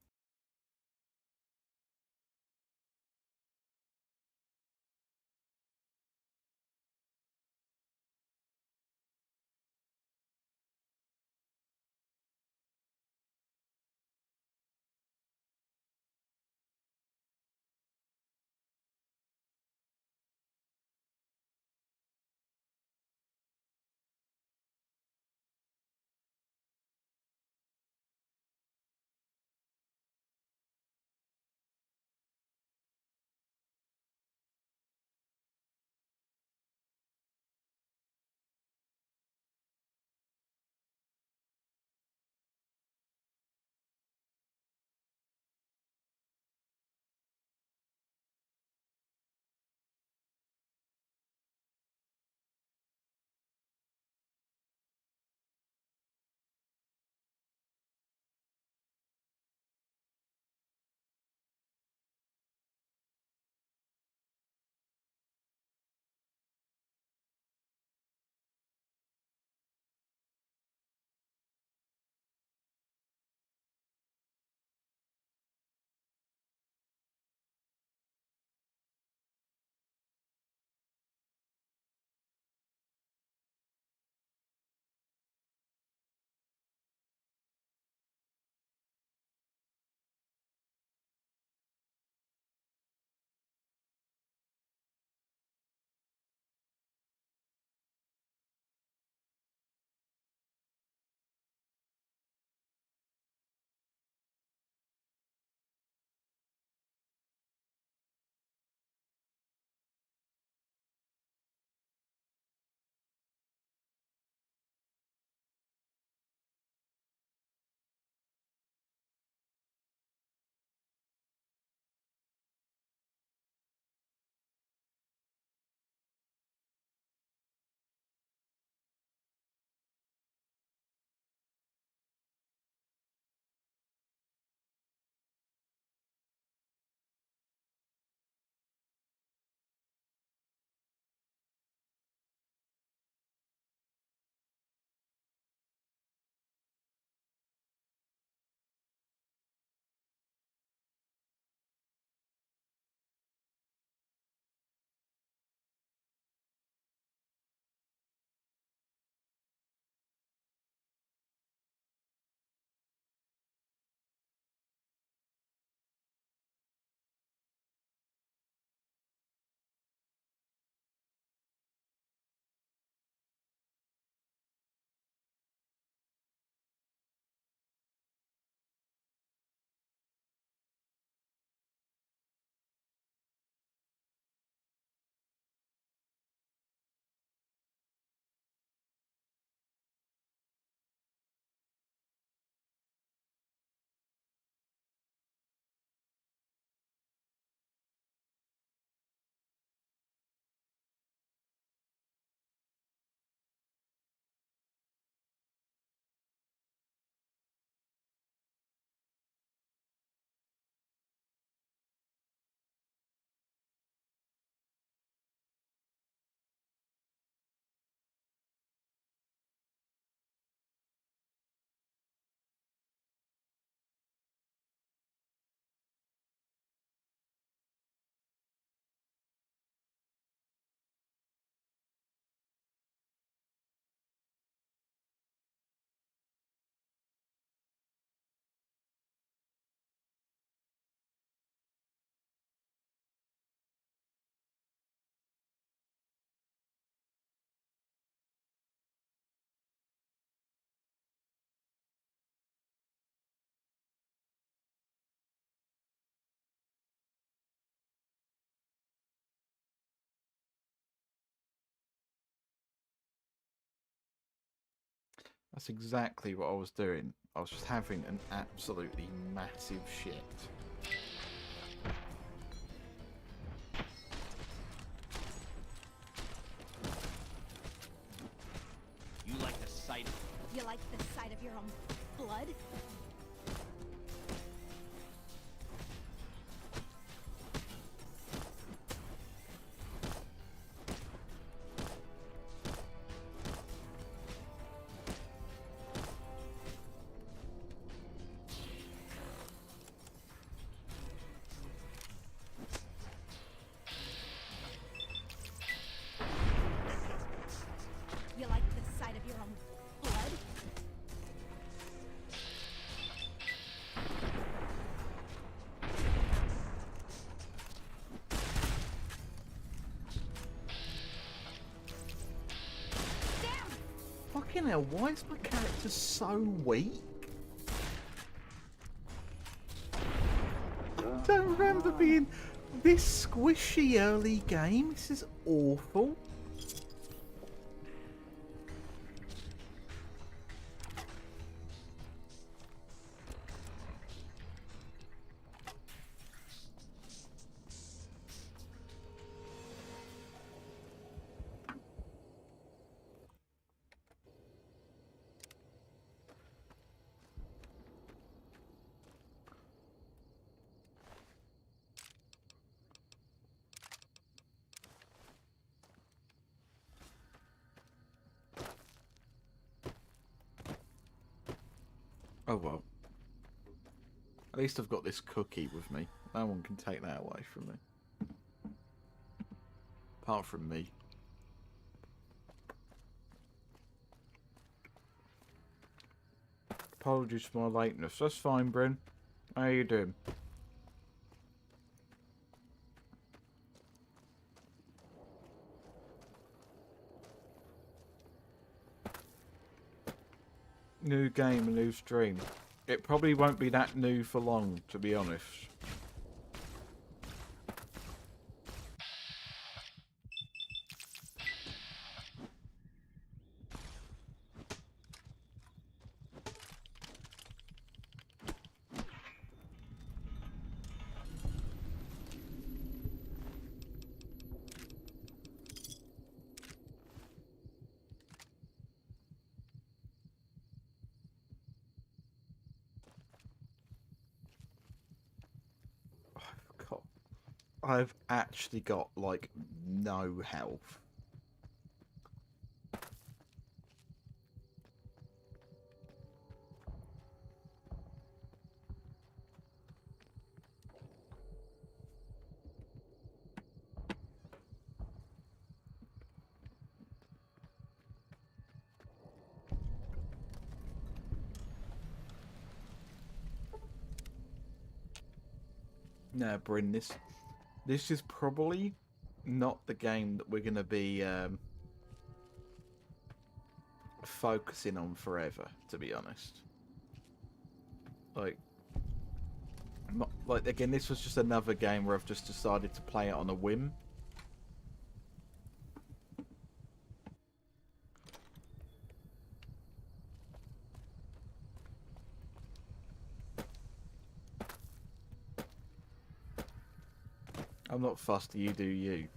That's exactly what I was doing. I was just having an absolutely massive shit. You like the sight of... You like the sight of your own blood? You like the sight of your own blood? Fucking hell, why is my character so weak? I don't remember being this squishy early game. This is awful. Oh well. At least I've got this cookie with me. No one can take that away from me. Apart from me. Apologies for my lateness. That's fine, Bryn. How you doing? New game, new stream. It probably won't be that new for long, to be honest. I've actually got, like, no health. No, Bryn, this is probably not the game that we're going to be focusing on forever, to be honest. Like, again, this was just another game where I've just decided to play it on a whim. I'm not fussed, you do you.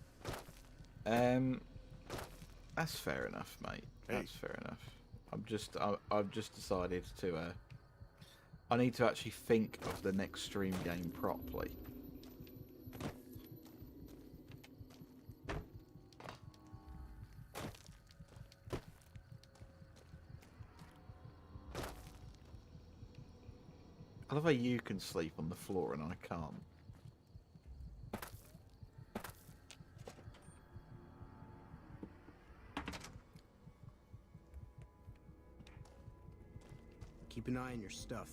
That's fair enough, mate. That's fair enough. I've just decided to I need to actually think of the next stream game properly. I love how you can sleep on the floor and I can't. Keep an eye on your stuff.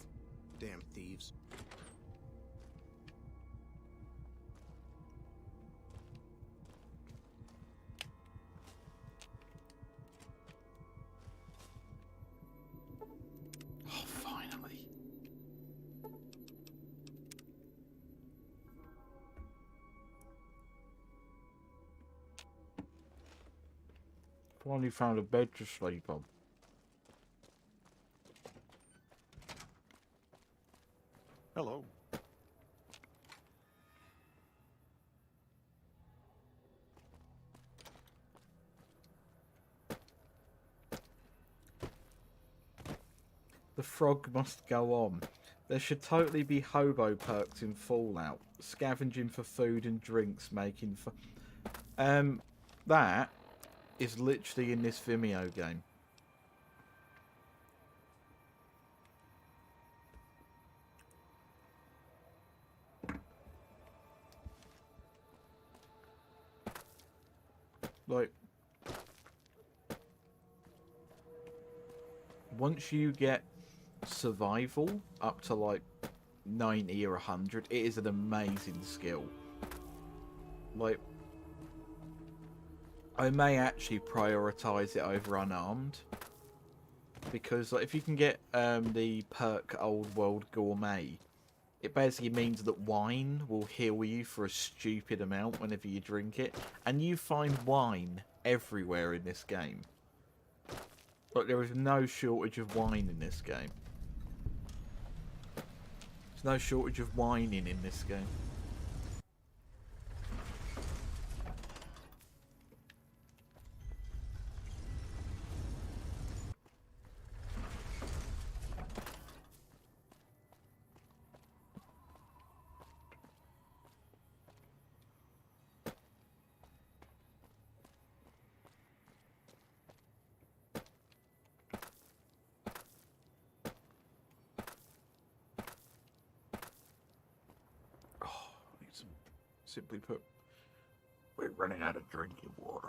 Damn thieves. Oh, finally. Finally found a bed to sleep on. The frog must go on. There should totally be hobo perks in Fallout. Scavenging for food and drinks, making that is literally in this Vimeo game. Like, once you get survival up to like 90 or 100, it is an amazing skill. Like, I may actually prioritize it over unarmed, because like, if you can get the perk Old World Gourmet, it basically means that wine will heal you for a stupid amount whenever you drink it, and you find wine everywhere in this game. Like, there is no shortage of wine in this game. There's no shortage of whining in this game. Simply put, we're running out of drinking water.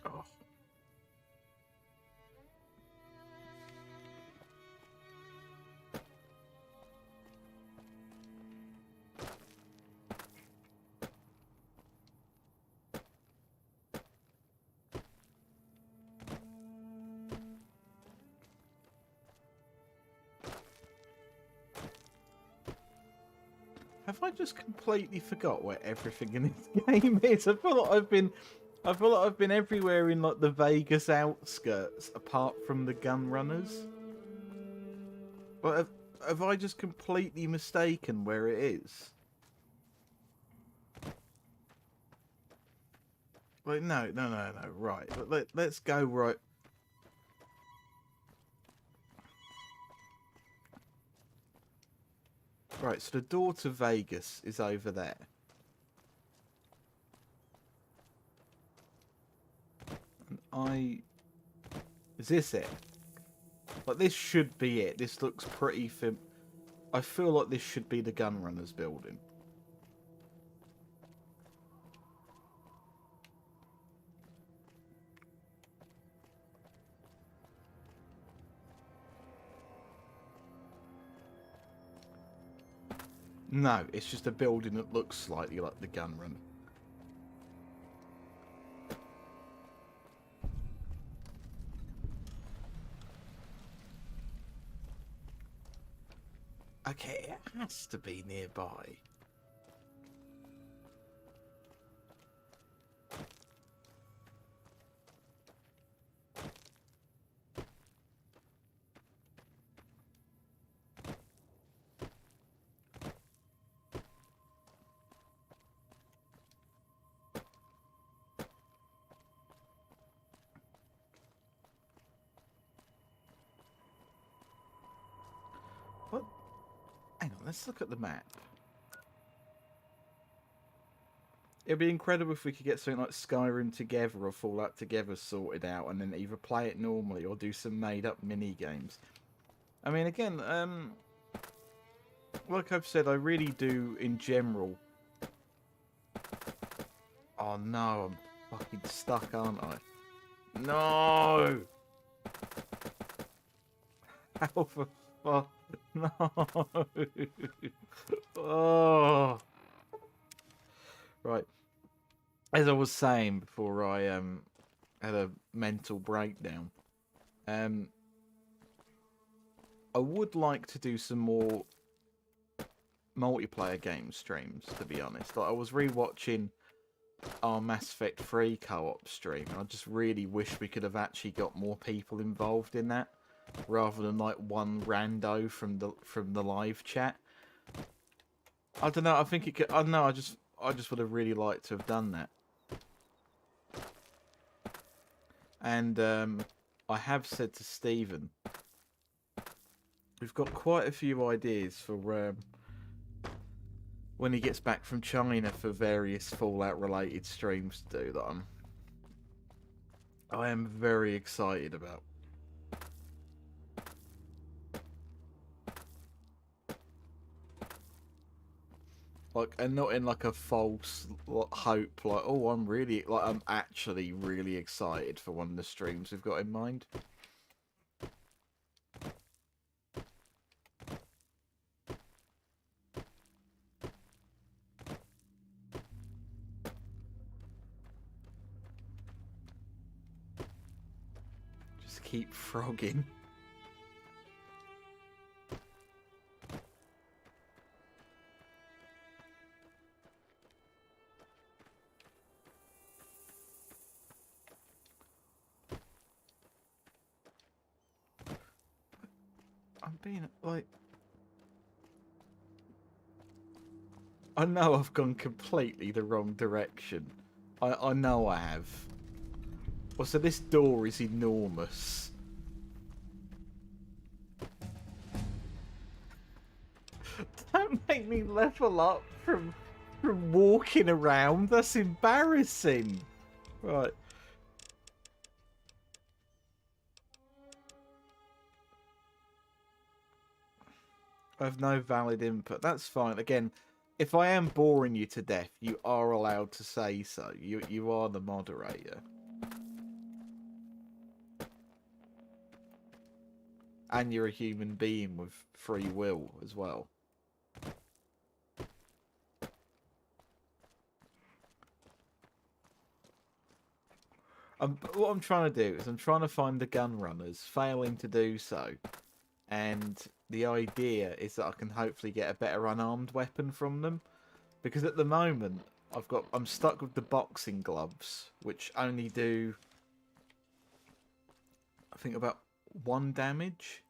Oh. Have I just completely forgot where everything in this game is? I feel like I've been everywhere in like the Vegas outskirts, apart from the gun runners. But have I just completely mistaken where it is? Like, no. Right, let's go right. Right, so the door to Vegas is over there. And is this it? Like, this should be it. This looks pretty I feel like this should be the Gunrunners building. No, it's just a building that looks slightly like the Gunrunner. Okay, it has to be nearby. Hang on, let's look at the map. It'd be incredible if we could get something like Skyrim Together or Fallout Together sorted out, and then either play it normally or do some made-up mini-games. I mean, again, like I've said, I really do, in general... Oh no, I'm fucking stuck, aren't I? No! How the fuck? No. Oh. Right. As I was saying before I had a mental breakdown, I would like to do some more multiplayer game streams, to be honest. Like, I was rewatching our Mass Effect 3 co-op stream. I just really wish we could have actually got more people involved in that, rather than like one rando from the live chat. I don't know. I think it could. I don't know. I just would have really liked to have done that. And I have said to Stephen, we've got quite a few ideas for when he gets back from China for various Fallout related streams to do that I am very excited about. Like, and not in like a false hope, like, oh, I'm actually really excited for one of the streams we've got in mind. Just keep frogging. I'm being, like... I know I've gone completely the wrong direction. I know I have. Well, so this door is enormous. Don't make me level up from walking around. That's embarrassing. Right. I have no valid input. That's fine. Again, if I am boring you to death, you are allowed to say so. You are the moderator. And you're a human being with free will as well. What I'm trying to do is I'm trying to find the gun runners, failing to do so. And the idea is that I can hopefully get a better unarmed weapon from them. Because at the moment, I'm stuck with the boxing gloves, which only do, I think, about 1 damage.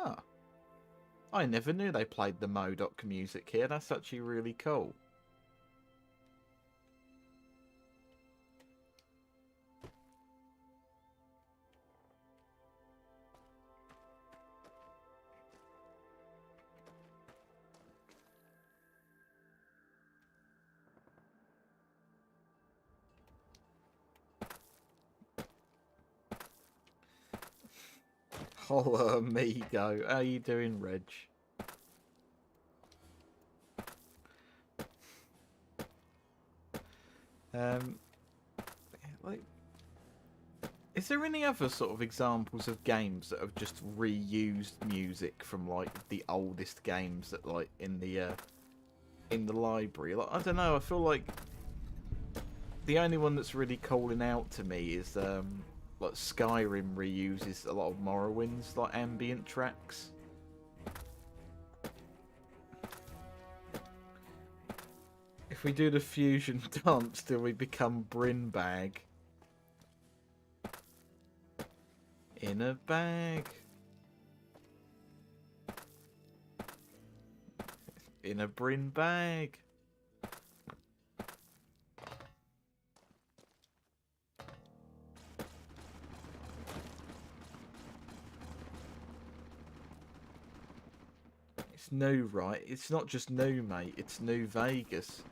Ah. I never knew they played the MODOK music here. That's actually really cool. Oh, amigo. How you doing, Reg? Like, is there any other sort of examples of games that have just reused music from like the oldest games that like in the library? Like, I don't know. I feel like the only one that's really calling out to me is like Skyrim reuses a lot of Morrowind's like ambient tracks. If we do the fusion dance, do we become Bryn Bag? In a bag. In a Bryn bag. It's new, right? It's not just new, mate. It's New Vegas.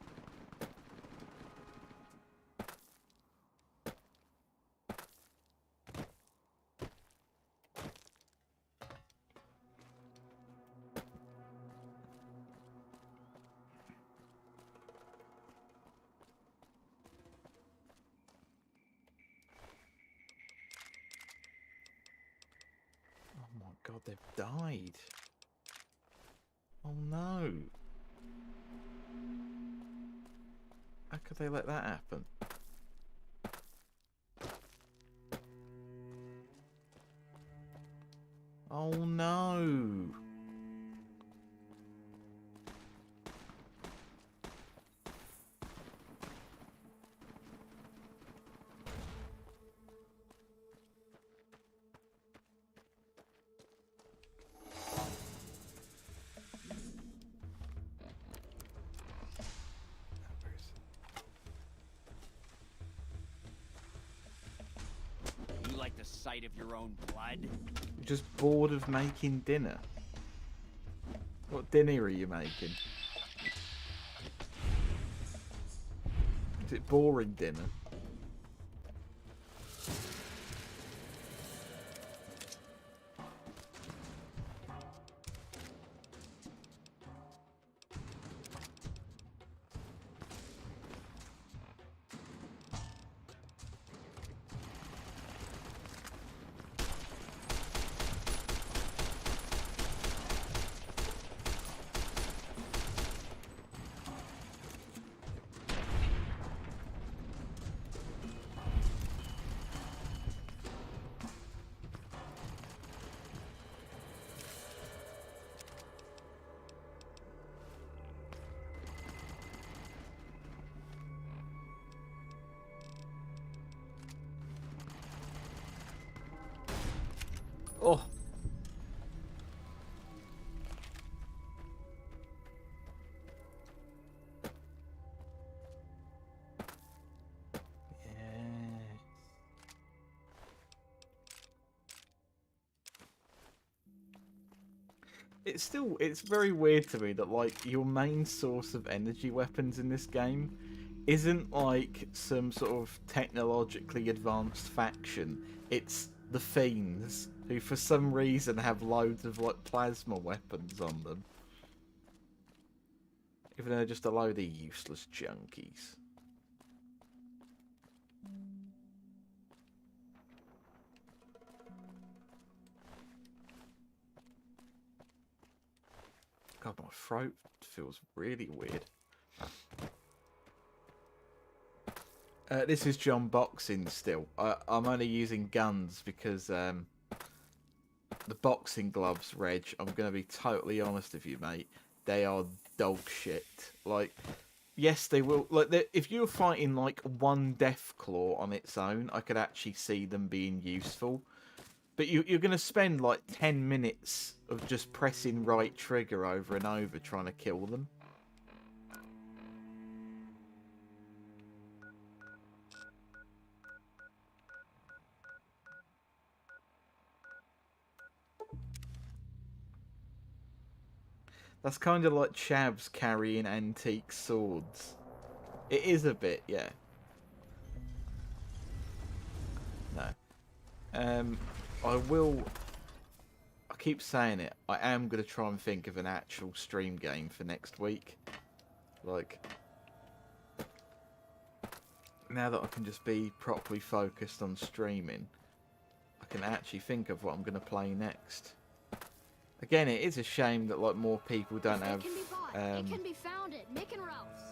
Oh my god, they've died. Oh no. How could they let that happen? Oh no. You like the sight of your own blood? You're just bored of making dinner. What dinner are you making? Is it boring dinner? Oh. It's very weird to me that like your main source of energy weapons in this game isn't like some sort of technologically advanced faction. It's the Fiends, who for some reason have loads of like plasma weapons on them. Even though they're just a load of useless junkies. God, my throat feels really weird. This is John boxing still. I'm only using guns because the boxing gloves, Reg, I'm going to be totally honest with you, mate. They are dog shit. Like, yes, they will. Like, if you were fighting like one Deathclaw on its own, I could actually see them being useful. But you're going to spend like 10 minutes of just pressing right trigger over and over trying to kill them. That's kind of like Chavs carrying antique swords. It is a bit, yeah. No. I keep saying it, I am going to try and think of an actual stream game for next week. Like, now that I can just be properly focused on streaming, I can actually think of what I'm going to play next. Again, it is a shame that like more people don't have. It can be found at Mick and Ralph's.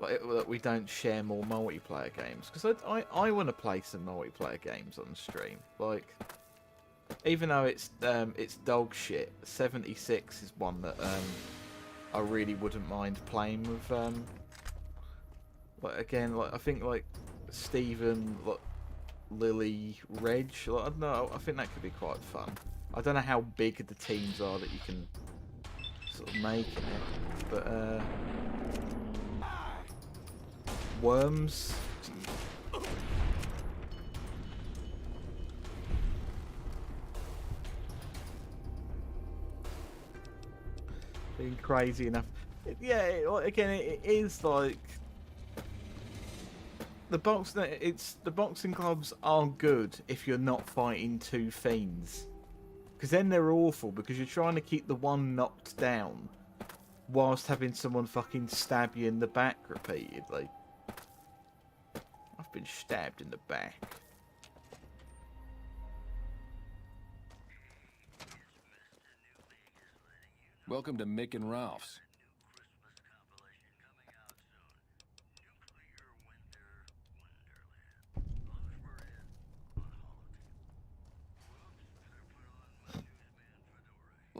Like that we don't share more multiplayer games, because I want to play some multiplayer games on stream. Like, even though it's dog shit, 76 is one that I really wouldn't mind playing with. Like again, like I think like Stephen, like Lily, Reg. Like, I don't know. I think that could be quite fun. I don't know how big the teams are that you can sort of make in it, but Worms. Being crazy enough. Yeah, again, it is like the boxing gloves are good if you're not fighting two fiends. Because then they're awful, because you're trying to keep the one knocked down whilst having someone fucking stab you in the back repeatedly. I've been stabbed in the back. Welcome to Mick and Ralph's.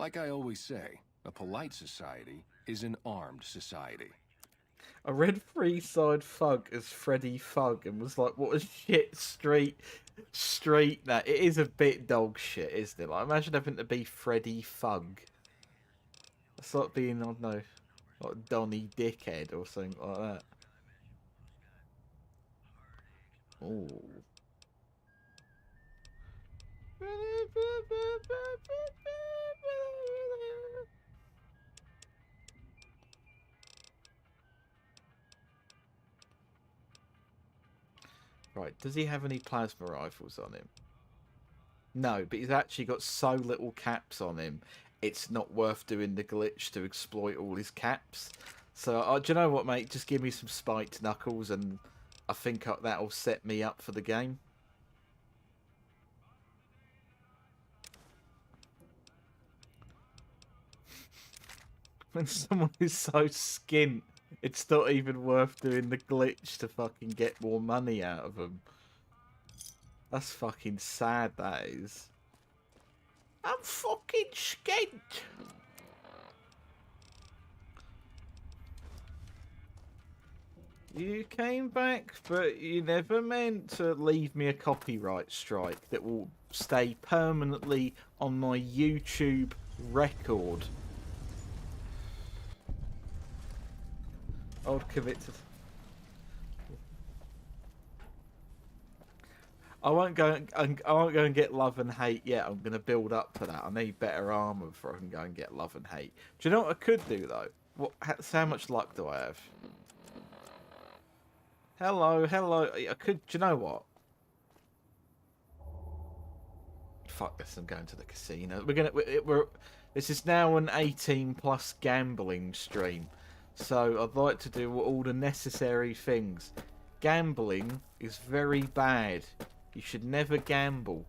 Like I always say, a polite society is an armed society. I read Freeside Thug as Freddy Thug and was like, what a shit street that. It is a bit dog shit, isn't it? Like, imagine having to be Freddy Thug. It's like being, I don't know, like Donny Dickhead or something like that. Ooh. Right, does he have any plasma rifles on him? No, but he's actually got so little caps on him, it's not worth doing the glitch to exploit all his caps. So, do you know what, mate? Just give me some spiked knuckles and I think that'll set me up for the game. When someone is so skint, it's not even worth doing the glitch to fucking get more money out of them. That's fucking sad, that is. I'm fucking skint. You came back, but you never meant to leave me a copyright strike that will stay permanently on my YouTube record. I would commit to... I won't go and get love and hate yet. I'm going to build up to that. I need better armor before I can go and get love and hate. Do you know what I could do, though? How much luck do I have? Hello. I could... Do you know what? Fuck this, I'm going to the casino. This is now an 18+ gambling stream. So I'd like to do all the necessary things. Gambling is very bad. You should never gamble.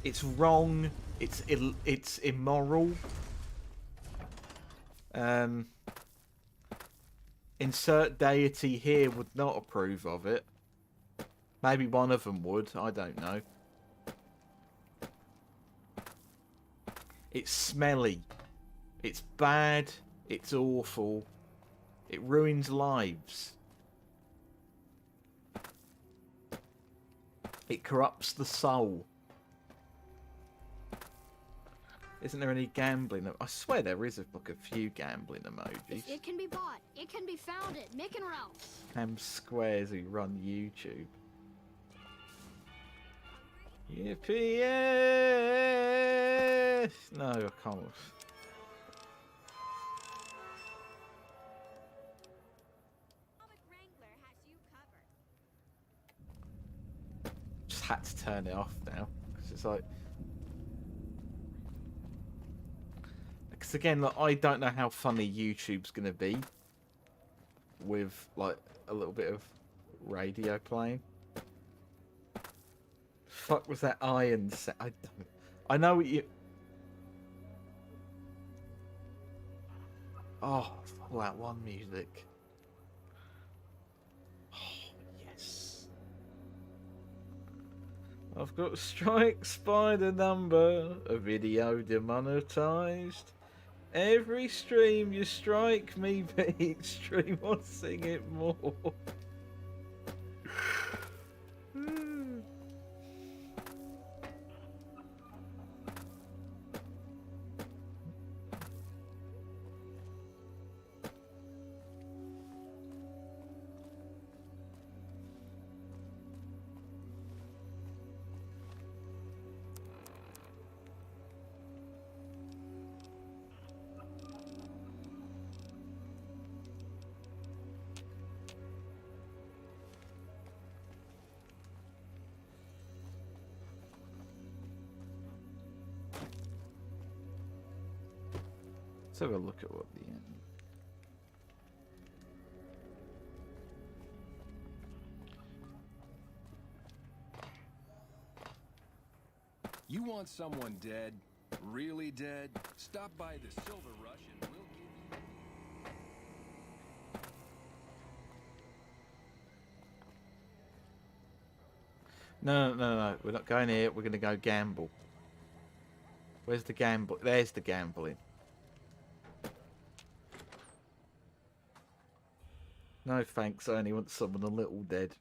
It's wrong. It's immoral. Insert deity here would not approve of it. Maybe one of them would. I don't know. It's smelly. It's bad. It's awful. It ruins lives. It corrupts the soul. Isn't there any gambling? I swear there is a few gambling emojis. It can be bought. It can be found at Mick and Ralph's. Cam Squares who run YouTube. Yippee! No, I can't. Just had to turn it off now. Cause it's like... Because again, like, I don't know how funny YouTube's going to be with like a little bit of radio playing. Fuck was that iron set? I don't... I know what you... Oh, Fallout 1 music. Oh, yes. I've got strikes by the number, a video demonetized. Every stream you strike me, but each stream I'll sing it more. Let's have a look at what the end. You want someone dead? Really dead? Stop by the Silver Rush and we'll give you... No. We're not going here. We're going to go gamble. Where's the gamble? There's the gambling. No thanks, I only want someone a little dead.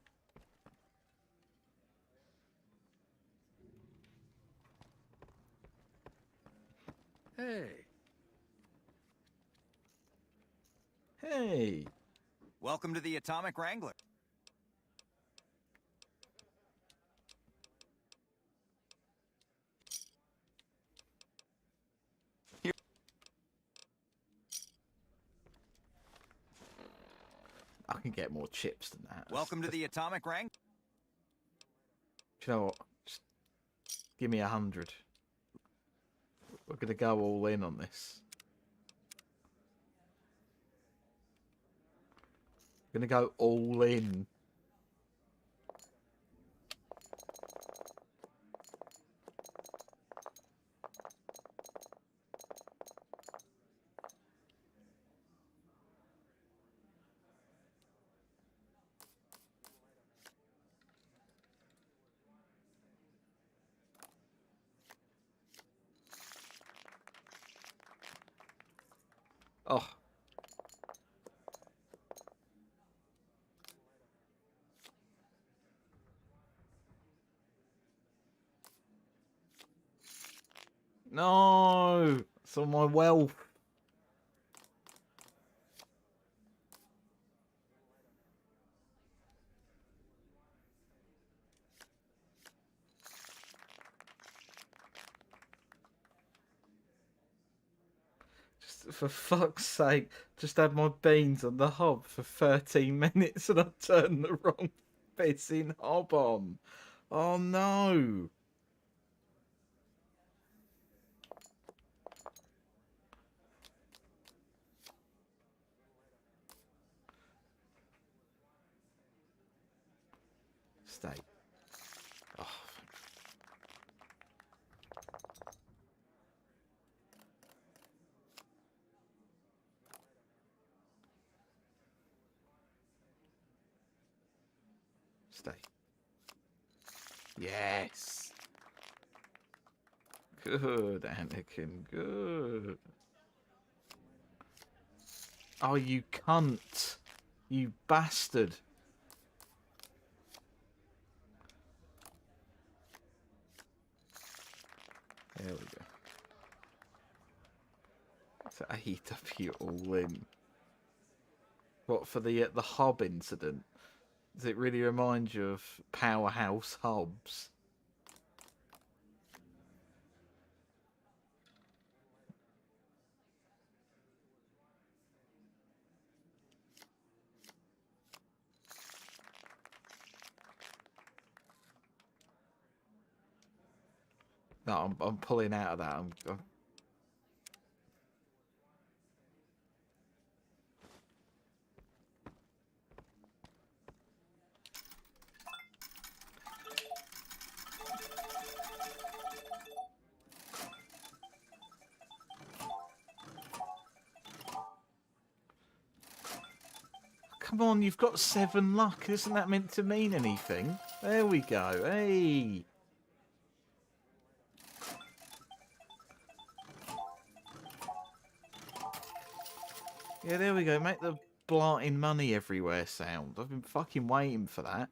Hey. Hey. Welcome to the Atomic Wrangler. I can get more chips than that. Welcome to the Atomic Wrangler. Do you know what? Just give me 100. We're gonna go all in on this. We're gonna go all in. Oh. No! It's all my wealth. For fuck's sake, just had my beans on the hob for 13 minutes and I turned the wrong pissing hob on. Oh no. Stay. Oh. Stay. Yes. Good, Anakin. Good. Oh, you cunt. You bastard. There we go. It's AEW all in. What, for the Hob incident? Does it really remind you of Powerhouse Hobbs? No, I'm pulling out of that. I'm Come on, you've got 7 luck. Isn't that meant to mean anything? There we go. Hey. Yeah, there we go. Make the blarting money everywhere sound. I've been fucking waiting for that.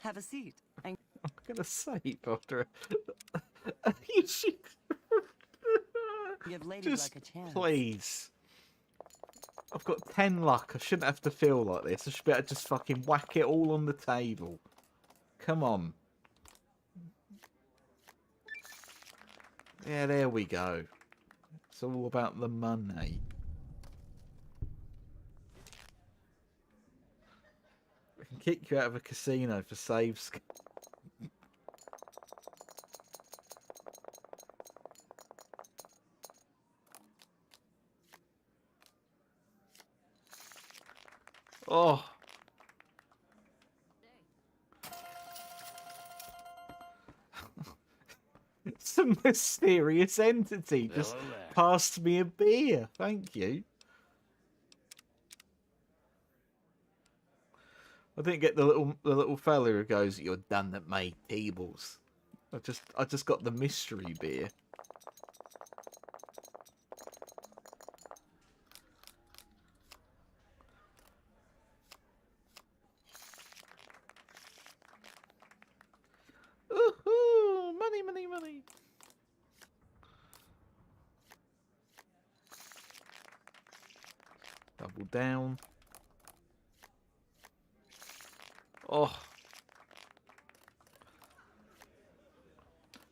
Have a seat. I'm gonna save after. You should. Give Lady Just Luck a chance. please. I've got 10 luck. I shouldn't have to feel like this. I should be able to just fucking whack it all on the table. Come on. Yeah, there we go. It's all about the money. I can kick you out of a casino for saves. Oh. Some mysterious entity just passed me a beer. Thank you. I didn't get the little fella who goes, "You're done that made tables." I just got the mystery beer. Ooh, money, money, money. Double down. Oh.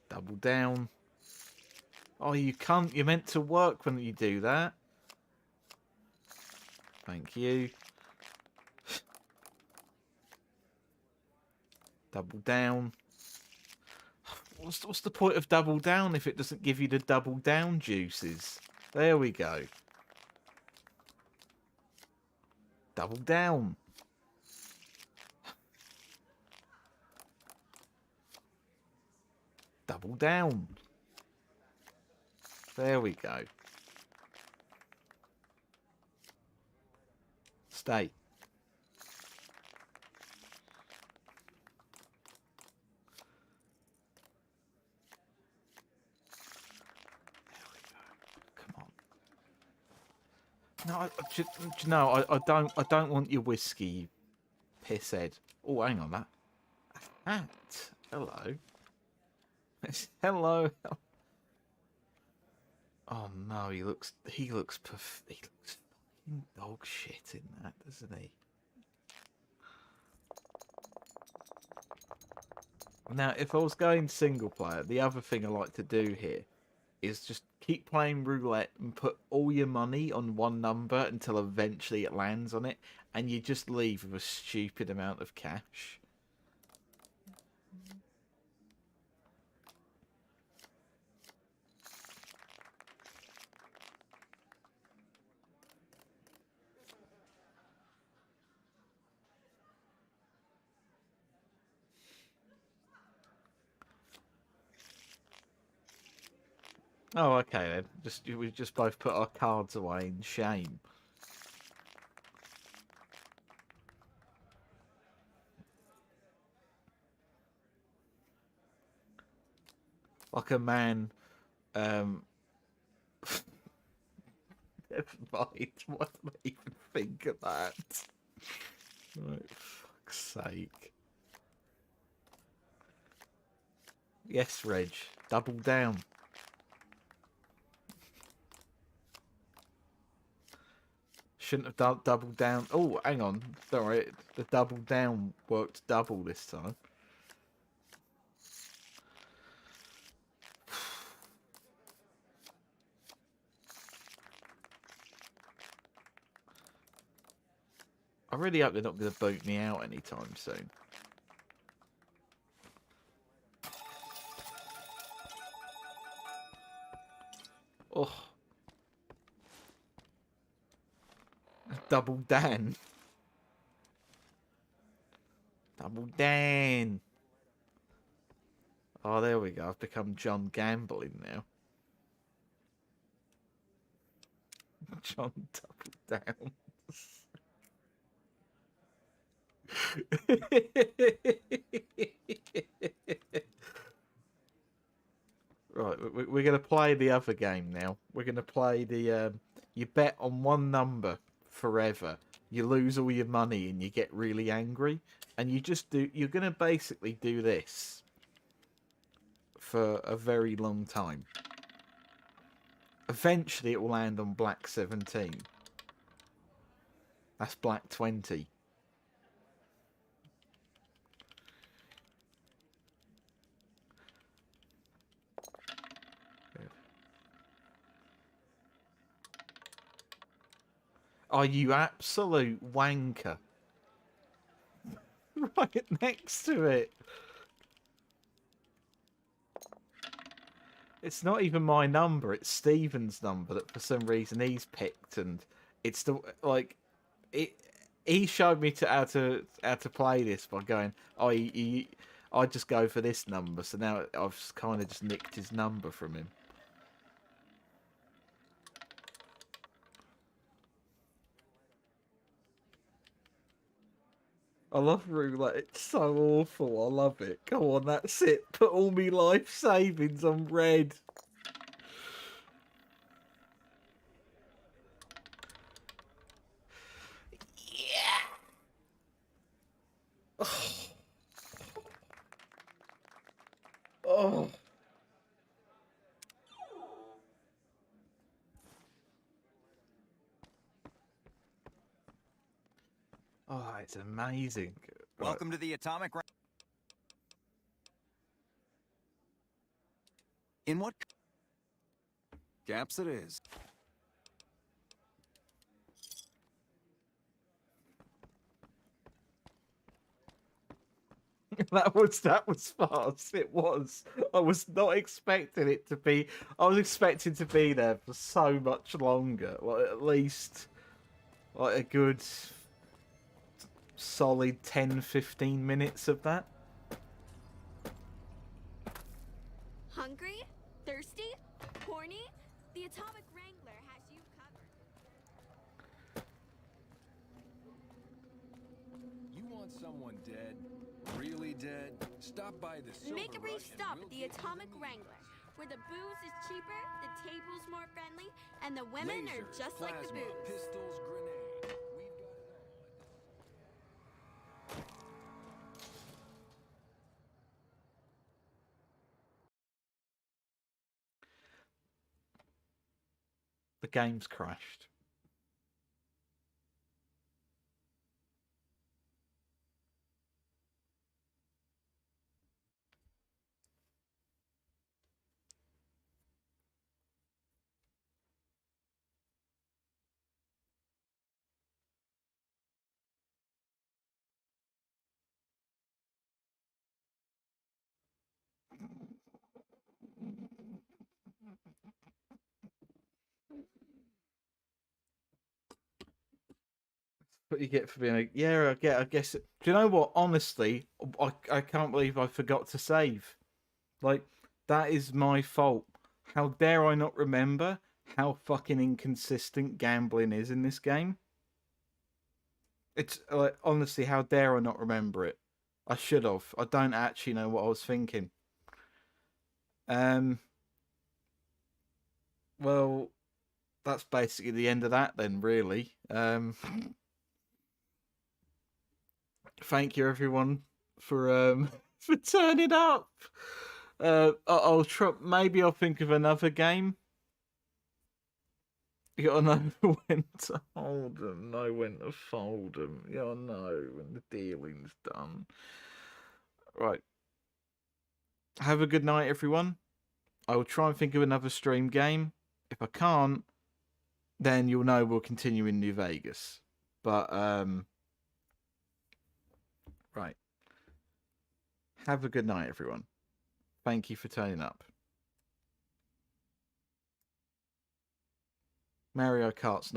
Double down. Oh, you can't. You're meant to work when you do that. Thank you. Double down. What's the point of double down if it doesn't give you the double down juices? There we go. Double down. Double down. There we go. Stay. No, I don't want your whiskey, you pisshead. Oh, hang on, that hat. Hello. Hello. Oh no, he looks fucking dog shit in that, doesn't he? Now, if I was going single player, the other thing I like to do here is just keep playing roulette and put all your money on one number until eventually it lands on it, and you just leave with a stupid amount of cash. Oh, okay then. We just both put our cards away in shame. Like a man. Never mind. What do I even think of that? Right, fuck's sake. Yes, Reg. Double down. Shouldn't have done double down. Oh, hang on. Sorry, the double down worked double this time. I really hope they're not going to boot me out anytime soon. Oh. Double Dan. Double Dan. Oh, there we go. I've become John Gambling now. John Double Down. Right, we're going to play the other game now. We're going to play the... you bet on one number forever. You lose all your money and you get really angry. And you just do... You're going to basically do this for a very long time. Eventually it will land on black 17. That's black 20. Are you absolute wanker? Right next to it. It's not even my number, it's Stephen's number that for some reason he's picked, and it's the like it he showed me how to play this by going, oh, I just go for this number. So now I've kind of just nicked his number from him. I love roulette. It's so awful. I love it. Go on, that's it. Put all me life savings on red. Oh. Oh, it's amazing. Welcome to the Atomic Wrangler. In what gaps it is? That was fast. It was. I was not expecting it to be. I was expecting to be there for so much longer. Well, at least like a good solid 10-15 minutes of that. Hungry? Thirsty? Horny? The Atomic Wrangler has you covered. You want someone dead? Really dead? Stop by the Silver Make a brief Rush and stop we'll at the get Atomic Wrangler, where the booze is cheaper, the table's more friendly, and the women are lasers, just like the plasma, booze. pistols, grenades. The game's crashed. What you get for being a... Yeah, I guess... Do you know what? Honestly, I can't believe I forgot to save. Like, that is my fault. How dare I not remember how fucking inconsistent gambling is in this game? It's, like, honestly, how dare I not remember it? I should have. I don't actually know what I was thinking. Well, that's basically the end of that then, really. Thank you, everyone, for for turning up. I'll try. Maybe I'll think of another game. You gotta know when to hold them, know when to fold them. You gotta know when the dealing's done. Right. Have a good night, everyone. I will try and think of another stream game. If I can't, then you'll know we'll continue in New Vegas. But right. Have a good night, everyone. Thank you for turning up. Mario Kart's not